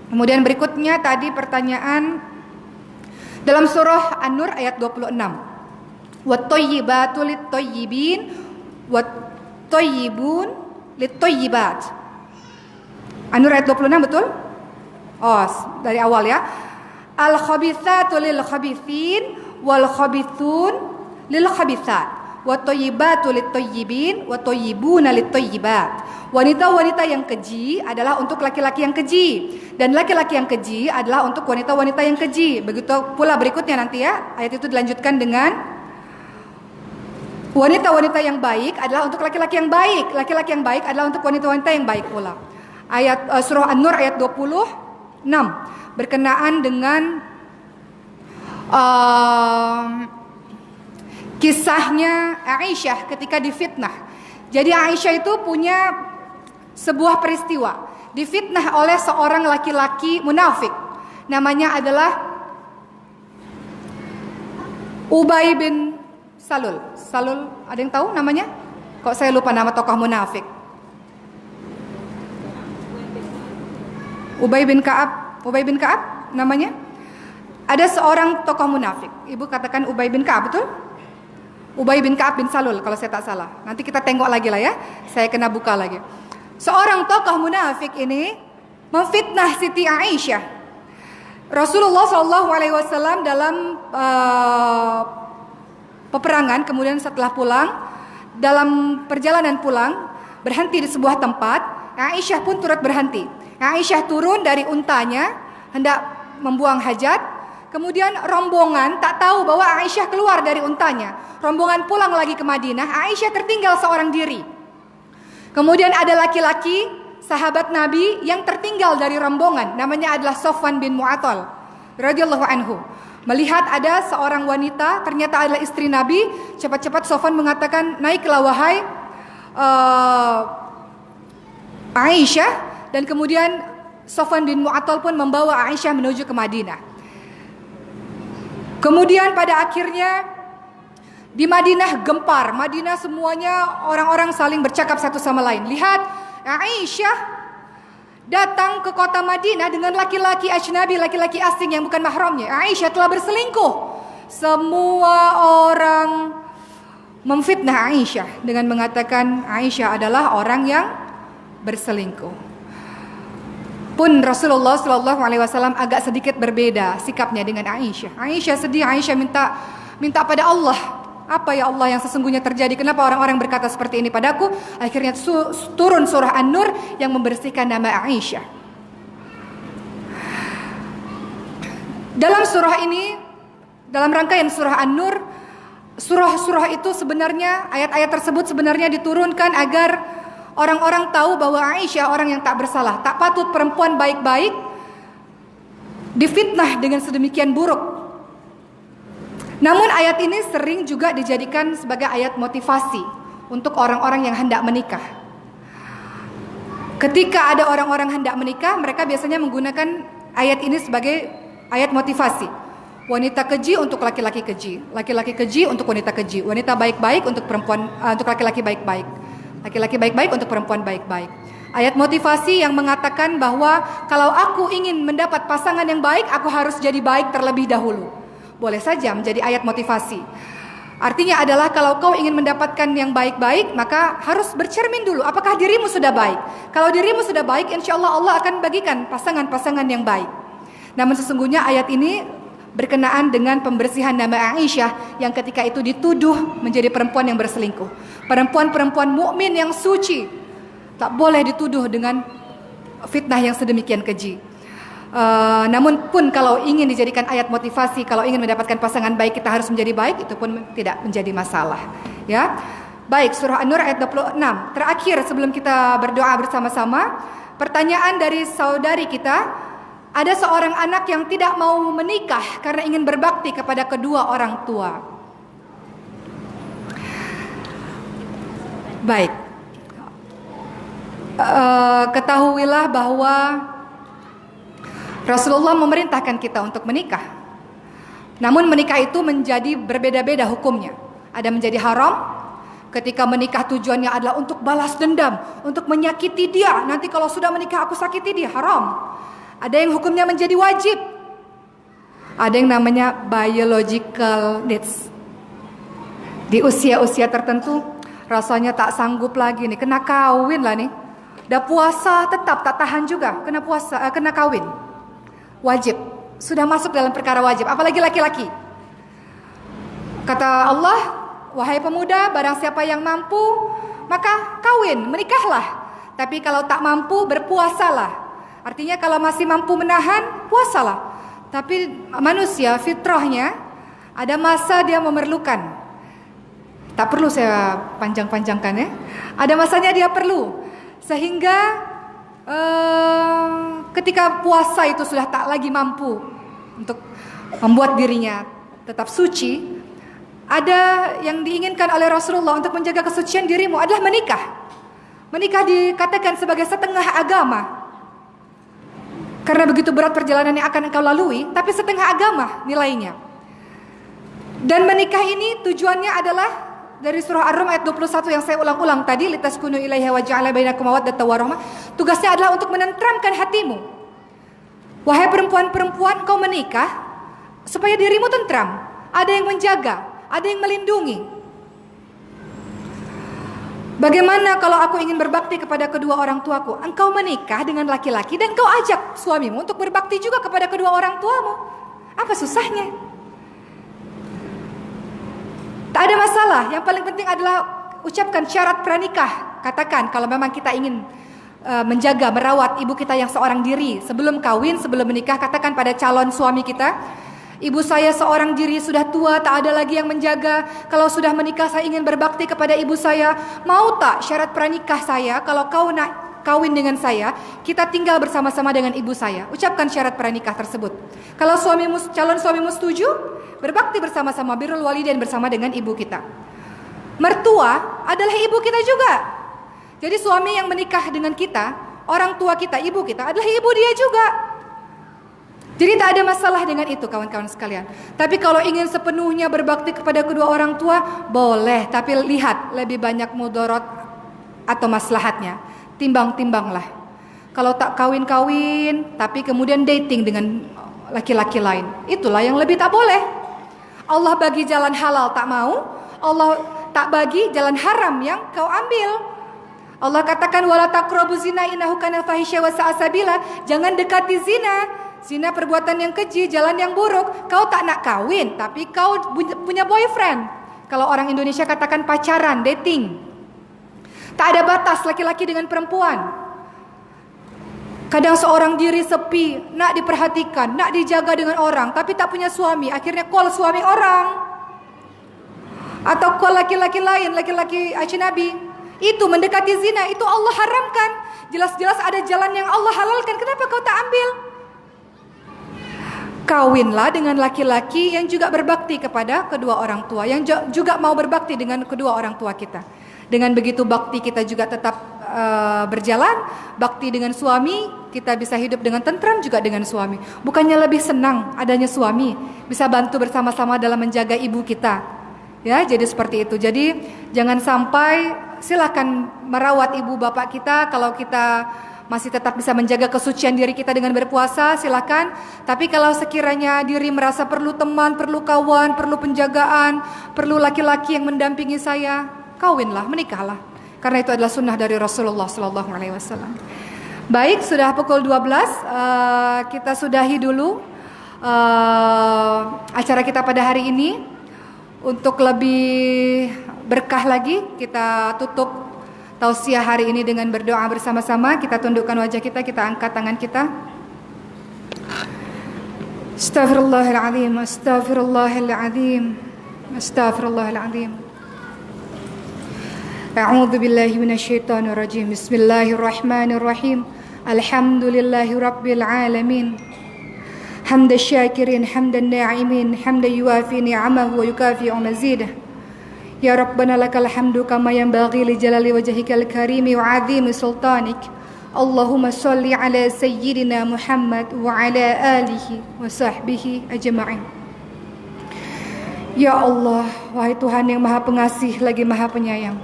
Kemudian berikutnya tadi pertanyaan dalam surah An-Nur ayat 26. Wat-thayyibatu lit-thayyibin wat-thayyibun lit-thayyibat. An-Nur ayat 26 betul? Oh, dari awal ya. Al-khabithatu lil-khabithin wal-khabithun lil-khabithat. Wat-thayyibatu lit-thayyibin wat-thayyibuna lit-thayyibat. Wanita-wanita yang keji adalah untuk laki-laki yang keji, dan laki-laki yang keji adalah untuk wanita-wanita yang keji. Begitu pula berikutnya nanti ya, ayat itu dilanjutkan dengan wanita-wanita yang baik adalah untuk laki-laki yang baik, laki-laki yang baik adalah untuk wanita-wanita yang baik pula. Ayat surah An-Nur ayat 26 berkenaan dengan kisahnya Aisyah ketika difitnah. Jadi Aisyah itu punya sebuah peristiwa, difitnah oleh seorang laki-laki munafik. Namanya adalah Ubay bin Salul. Salul, ada yang tahu namanya? Kok saya lupa nama tokoh munafik? Ubay bin Ka'ab namanya? Ada seorang tokoh munafik. Ibu katakan Ubay bin Ka'ab, betul? Ubay bin Ka'ab bin Salul kalau saya tak salah. Nanti kita tengok lagi lah ya. Saya kena buka lagi. Seorang tokoh munafik ini memfitnah Siti Aisyah. Rasulullah SAW dalam peperangan, kemudian setelah pulang, dalam perjalanan pulang, berhenti di sebuah tempat. Aisyah pun turut berhenti. Aisyah turun dari untanya, hendak membuang hajat. Kemudian rombongan tak tahu bahwa Aisyah keluar dari untanya. Rombongan pulang lagi ke Madinah, Aisyah tertinggal seorang diri. Kemudian ada laki-laki sahabat Nabi yang tertinggal dari rombongan, namanya adalah Sofwan bin Mu'attal radhiyallahu anhu. Melihat ada seorang wanita ternyata adalah istri Nabi, cepat-cepat Sofwan mengatakan, naiklah wahai Aisyah, dan kemudian Sofwan bin Mu'attal pun membawa Aisyah menuju ke Madinah. Kemudian pada akhirnya di Madinah gempar. Madinah semuanya orang-orang saling bercakap satu sama lain. Lihat, Aisyah datang ke kota Madinah dengan laki-laki ajnabi, laki-laki asing yang bukan mahramnya. Aisyah telah berselingkuh. Semua orang memfitnah Aisyah dengan mengatakan Aisyah adalah orang yang berselingkuh. Pun Rasulullah SAW agak sedikit berbeda sikapnya dengan Aisyah. Aisyah sedih, Aisyah minta pada Allah, apa ya Allah yang sesungguhnya terjadi? Kenapa orang-orang berkata seperti ini padaku? Akhirnya turun surah An-Nur yang membersihkan nama Aisyah. Dalam surah ini, dalam rangkaian surah An-Nur, surah-surah itu sebenarnya, ayat-ayat tersebut sebenarnya diturunkan agar orang-orang tahu bahwa Aisyah orang yang tak bersalah, tak patut perempuan baik-baik difitnah dengan sedemikian buruk. Namun ayat ini sering juga dijadikan sebagai ayat motivasi untuk orang-orang yang hendak menikah. Ketika ada orang-orang hendak menikah, mereka biasanya menggunakan ayat ini sebagai ayat motivasi. Wanita keji untuk laki-laki keji, laki-laki keji untuk wanita keji, wanita baik-baik untuk perempuan, untuk laki-laki baik-baik, laki-laki baik-baik untuk perempuan baik-baik. Ayat motivasi yang mengatakan bahwa kalau aku ingin mendapat pasangan yang baik, aku harus jadi baik terlebih dahulu. Boleh saja menjadi ayat motivasi. Artinya adalah kalau kau ingin mendapatkan yang baik-baik, maka harus bercermin dulu. Apakah dirimu sudah baik? Kalau dirimu sudah baik, insya Allah Allah akan bagikan pasangan-pasangan yang baik. Namun sesungguhnya ayat ini berkenaan dengan pembersihan nama Aisyah yang ketika itu dituduh menjadi perempuan yang berselingkuh. Perempuan-perempuan mukmin yang suci tak boleh dituduh dengan fitnah yang sedemikian keji. Namun pun kalau ingin dijadikan ayat motivasi, kalau ingin mendapatkan pasangan baik kita harus menjadi baik, itu pun tidak menjadi masalah. Ya, baik, surah An-Nur ayat 26. Terakhir sebelum kita berdoa bersama-sama, pertanyaan dari saudari kita, ada seorang anak yang tidak mau menikah karena ingin berbakti kepada kedua orang tua. Baik, ketahuilah bahwa Rasulullah memerintahkan kita untuk menikah. Namun menikah itu menjadi berbeda-beda hukumnya. Ada menjadi haram ketika menikah tujuannya adalah untuk balas dendam, untuk menyakiti dia. Nanti kalau sudah menikah aku sakiti dia, haram. Ada yang hukumnya menjadi wajib. Ada yang namanya biological needs. Di usia-usia tertentu rasanya tak sanggup lagi nih, kena kawin lah nih. Udah puasa tetap tak tahan juga, kena kawin. Wajib, sudah masuk dalam perkara wajib, apalagi laki-laki. Kata Allah, wahai pemuda, barang siapa yang mampu maka kawin, menikahlah. Tapi kalau tak mampu, berpuasalah. Artinya kalau masih mampu menahan, puasalah. Tapi manusia fitrahnya ada masa dia memerlukan. Tak perlu saya panjang-panjangkan ya. Ada masanya dia perlu. Sehingga ketika puasa itu sudah tak lagi mampu untuk membuat dirinya tetap suci, ada yang diinginkan oleh Rasulullah untuk menjaga kesucian dirimu adalah menikah. Menikah dikatakan sebagai setengah agama. Karena begitu berat perjalanan yang akan engkau lalui, tapi setengah agama nilainya. Dan menikah ini tujuannya adalah dari surah Ar-Rum ayat 21 yang saya ulang-ulang tadi, litaskunu ilaiha wa ja'ala bainakum mawaddatan wa rahmah. Tugasnya adalah untuk menenteramkan hatimu. Wahai perempuan-perempuan, kau menikah supaya dirimu tentram. Ada yang menjaga, ada yang melindungi. Bagaimana kalau aku ingin berbakti kepada kedua orang tuaku? Engkau menikah dengan laki-laki dan kau ajak suamimu untuk berbakti juga kepada kedua orang tuamu. Apa susahnya? Tak ada masalah, yang paling penting adalah ucapkan syarat pranikah. Katakan kalau memang kita ingin menjaga, merawat ibu kita yang seorang diri. Sebelum kawin, sebelum menikah, katakan pada calon suami kita, Ibu saya seorang diri sudah tua, tak ada lagi yang menjaga. Kalau sudah menikah saya ingin berbakti kepada ibu saya. Mau tak syarat pranikah saya, kalau kau nak kawin dengan saya, kita tinggal bersama-sama dengan ibu saya. Ucapkan syarat pranikah tersebut. Kalau calon suamimu setuju, berbakti bersama-sama, birrul walidain bersama dengan ibu kita. Mertua adalah ibu kita juga. Jadi suami yang menikah dengan kita, orang tua kita, ibu kita adalah ibu dia juga. Jadi tak ada masalah dengan itu kawan-kawan sekalian. Tapi kalau ingin sepenuhnya berbakti kepada kedua orang tua, boleh. Tapi lihat lebih banyak mudarat atau maslahatnya. Timbang-timbanglah. Kalau tak kawin-kawin, tapi kemudian dating dengan laki-laki lain, itulah yang lebih tak boleh. Allah bagi jalan halal tak mau, Allah tak bagi jalan haram yang kau ambil. Allah katakan wala taqrabu zina innahu kana fahisya wa sa'a sabila. Jangan dekati zina. Zina perbuatan yang keji, jalan yang buruk. Kau tak nak kawin, tapi kau punya boyfriend. Kalau orang Indonesia katakan pacaran, dating. Tak ada batas laki-laki dengan perempuan. Kadang seorang diri sepi, nak diperhatikan, nak dijaga dengan orang, tapi tak punya suami. Akhirnya call suami orang. Atau call laki-laki lain, laki-laki ajnabi. Itu mendekati zina, itu Allah haramkan. Jelas-jelas ada jalan yang Allah halalkan. Kenapa kau tak ambil? Kawinlah dengan laki-laki yang juga berbakti kepada kedua orang tua, yang juga mau berbakti dengan kedua orang tua kita. Dengan begitu bakti kita juga tetap berjalan. Bakti dengan suami, kita bisa hidup dengan tentram juga dengan suami. Bukannya lebih senang adanya suami, bisa bantu bersama-sama dalam menjaga ibu kita. Ya, jadi seperti itu. Jadi jangan sampai, silakan merawat ibu bapak kita. Kalau kita masih tetap bisa menjaga kesucian diri kita dengan berpuasa, silakan. Tapi kalau sekiranya diri merasa perlu teman, perlu kawan, perlu penjagaan, perlu laki-laki yang mendampingi saya, kawinlah, menikahlah. Karena itu adalah sunnah dari Rasulullah SAW. Baik, sudah pukul 12, kita sudahi dulu acara kita pada hari ini. Untuk lebih berkah lagi, kita tutup tausiah hari ini dengan berdoa bersama-sama. Kita tundukkan wajah kita angkat tangan kita. Astaghfirullahaladzim, astaghfirullahaladzim, astaghfirullahaladzim. A'udzu billahi minasyaitonir rajim. Bismillahirrahmanirrahim. Alhamdulillahi rabbil alamin. حمد الشاكرين حمد الناعمين حمد يوافي نعمه ويكافئ مزيده يا ربنا لك الحمد كما ينبغي لجلال وجهك الكريم وعظيم سلطانك اللهم صل على سيدنا محمد وعلى آله وصحبه أجمعين. Ya Allah, wahai Tuhan yang maha pengasih lagi maha penyayang,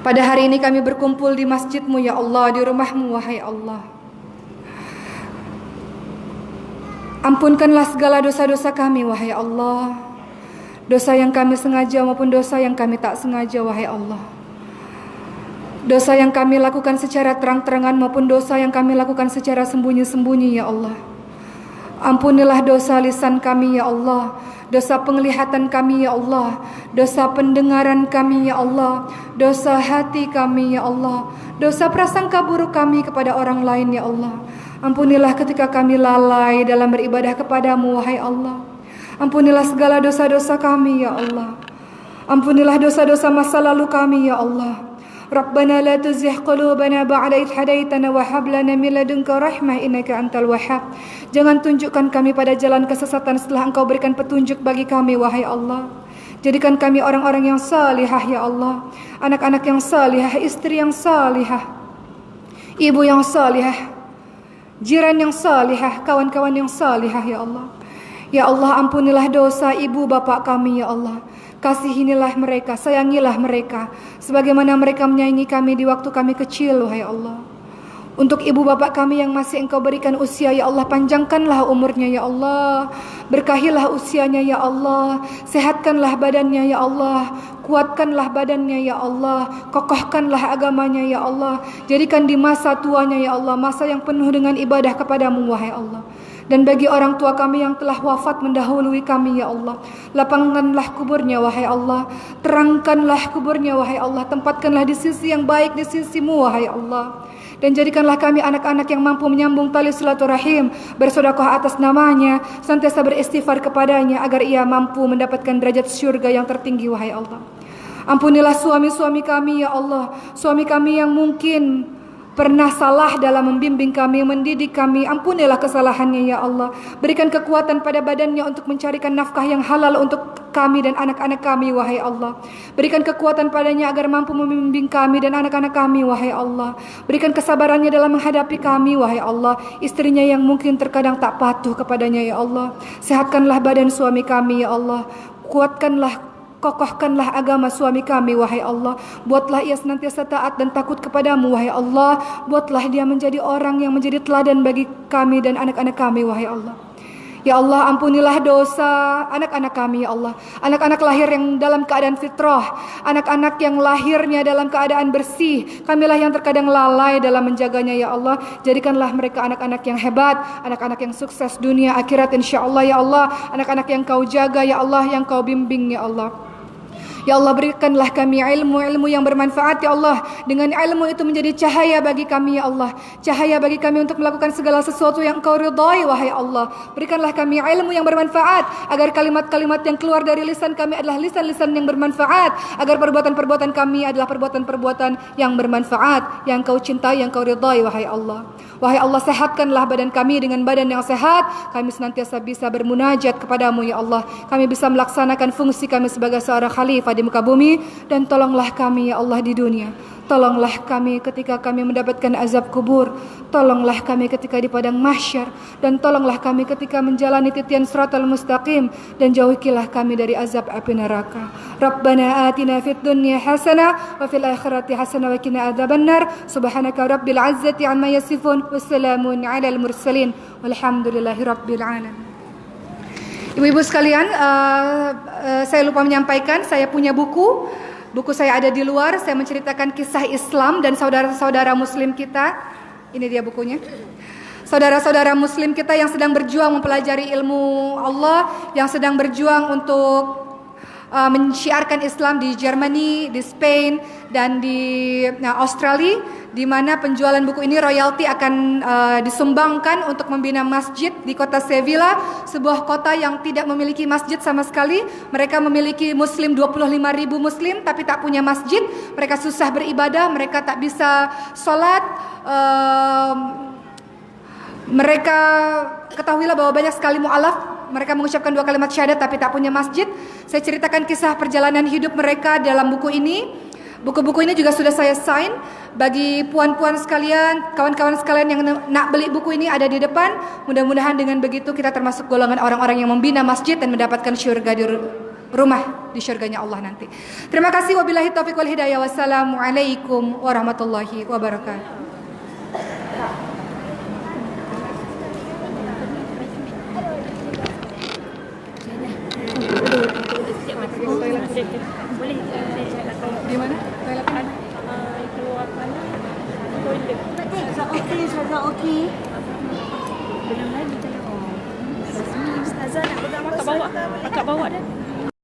pada hari ini kami berkumpul di masjid-Mu ya Allah, di rumah-Mu wahai Allah. Ampunkanlah segala dosa-dosa kami wahai Allah. Dosa yang kami sengaja maupun dosa yang kami tak sengaja wahai Allah. Dosa yang kami lakukan secara terang-terangan maupun dosa yang kami lakukan secara sembunyi-sembunyi ya Allah. Ampunilah dosa lisan kami ya Allah, dosa penglihatan kami ya Allah, dosa pendengaran kami ya Allah, dosa hati kami ya Allah, dosa prasangka buruk kami kepada orang lain ya Allah. Ampunilah ketika kami lalai dalam beribadah kepadamu wahai Allah. Ampunilah segala dosa-dosa kami ya Allah. Ampunilah dosa-dosa masa lalu kami ya Allah. Rabbana la tuzigh qulubana ba'da idh hadaitana wa hab lana min ladunka rahmah innaka antal wahhab. Jangan tunjukkan kami pada jalan kesesatan setelah Engkau berikan petunjuk bagi kami wahai Allah. Jadikan kami orang-orang yang salihah ya Allah, anak-anak yang salihah, istri yang salihah, ibu yang salihah, jiran yang salihah, kawan-kawan yang salihah ya Allah. Ya Allah, ampunilah dosa ibu bapak kami ya Allah. Kasihinilah mereka, sayangilah mereka sebagaimana mereka menyayangi kami di waktu kami kecil wahai Allah. Untuk ibu bapak kami yang masih Engkau berikan usia ya Allah, panjangkanlah umurnya ya Allah, berkahilah usianya ya Allah, sehatkanlah badannya ya Allah, kuatkanlah badannya ya Allah, kokohkanlah agamanya ya Allah. Jadikan di masa tuanya ya Allah masa yang penuh dengan ibadah kepadamu wahai Allah. Dan bagi orang tua kami yang telah wafat mendahului kami ya Allah, lapangkanlah kuburnya wahai Allah, terangkanlah kuburnya wahai Allah, tempatkanlah di sisi yang baik di sisi-Mu wahai Allah. Dan jadikanlah kami anak-anak yang mampu menyambung tali silaturahim, bersedekah atas namanya, senantiasa beristighfar kepadanya agar ia mampu mendapatkan derajat syurga yang tertinggi, wahai Allah. Ampunilah suami-suami kami ya Allah, suami kami yang mungkin pernah salah dalam membimbing kami, mendidik kami. Ampunilah kesalahannya ya Allah. Berikan kekuatan pada badannya untuk mencarikan nafkah yang halal untuk kami dan anak-anak kami, wahai Allah. Berikan kekuatan padanya agar mampu membimbing kami dan anak-anak kami, wahai Allah. Berikan kesabarannya dalam menghadapi kami, wahai Allah. Istrinya yang mungkin terkadang tak patuh kepadanya ya Allah. Sehatkanlah badan suami kami ya Allah. Kokohkanlah agama suami kami, wahai Allah. Buatlah ia senantiasa taat dan takut kepadamu, wahai Allah. Buatlah dia menjadi orang yang menjadi teladan bagi kami dan anak-anak kami, wahai Allah. Ya Allah, ampunilah dosa anak-anak kami ya Allah. Anak-anak lahir yang dalam keadaan fitrah, anak-anak yang lahirnya dalam keadaan bersih. Kamilah yang terkadang lalai dalam menjaganya ya Allah. Jadikanlah mereka anak-anak yang hebat, anak-anak yang sukses dunia akhirat insyaAllah ya Allah. Anak-anak yang kau jaga ya Allah, yang kau bimbing ya Allah. Ya Allah, berikanlah kami ilmu yang bermanfaat ya Allah. Dengan ilmu itu menjadi cahaya bagi kami ya Allah. Cahaya bagi kami untuk melakukan segala sesuatu yang Engkau ridhai, wahai Allah. Berikanlah kami ilmu yang bermanfaat, agar kalimat-kalimat yang keluar dari lisan kami adalah lisan-lisan yang bermanfaat, agar perbuatan-perbuatan kami adalah perbuatan-perbuatan yang bermanfaat, yang Kau cintai, yang Kau ridhai, wahai Allah. Wahai Allah, sehatkanlah badan kami dengan badan yang sehat. Kami senantiasa bisa bermunajat kepadamu ya Allah. Kami bisa melaksanakan fungsi kami sebagai seorang khalifah di muka bumi. Dan tolonglah kami ya Allah di dunia. Tolonglah kami ketika kami mendapatkan azab kubur. Tolonglah kami ketika di padang mahsyar. Dan tolonglah kami ketika menjalani titian siratal mustaqim. Dan jauhilah kami dari azab api neraka. Rabbana atina fid dunya hasanah wa fil akhirati hasanah wa qina adzabannar. Subhanaka rabbil izzati amma yasifun. Wassalamun alal mursalin. Walhamdulillahi rabbil alamin. Ibu-ibu sekalian, saya lupa menyampaikan, saya punya buku. Buku saya ada di luar. Saya menceritakan kisah Islam dan saudara-saudara muslim kita. Ini dia bukunya. Saudara-saudara muslim kita yang sedang berjuang mempelajari ilmu Allah, yang sedang berjuang untuk menciarkan Islam di Germany, di Spain, dan di Australia, di mana penjualan buku ini royalti akan disumbangkan untuk membina masjid di kota Sevilla, sebuah kota yang tidak memiliki masjid sama sekali. Mereka memiliki muslim 25.000 muslim tapi tak punya masjid. Mereka susah beribadah, mereka tak bisa sholat. Mereka ketahuilah bahwa banyak sekali mu'alaf. Mereka mengucapkan 2 kalimat syahadat tapi tak punya masjid. Saya ceritakan kisah perjalanan hidup mereka dalam buku ini. Buku-buku ini juga sudah saya sign. Bagi puan-puan sekalian, kawan-kawan sekalian yang nak beli buku ini ada di depan. Mudah-mudahan dengan begitu kita termasuk golongan orang-orang yang membina masjid dan mendapatkan syurga di rumah di syurganya Allah nanti. Terima kasih. Wabillahi taufiq wal hidayah. Wassalamualaikum warahmatullahi wabarakatuh. Boleh Di mana? Toiletnya? keluar mana? Toilet. Ustazah okey. Belum lagi. Ustazah nak pegang kat bawah. Kat bawah dah.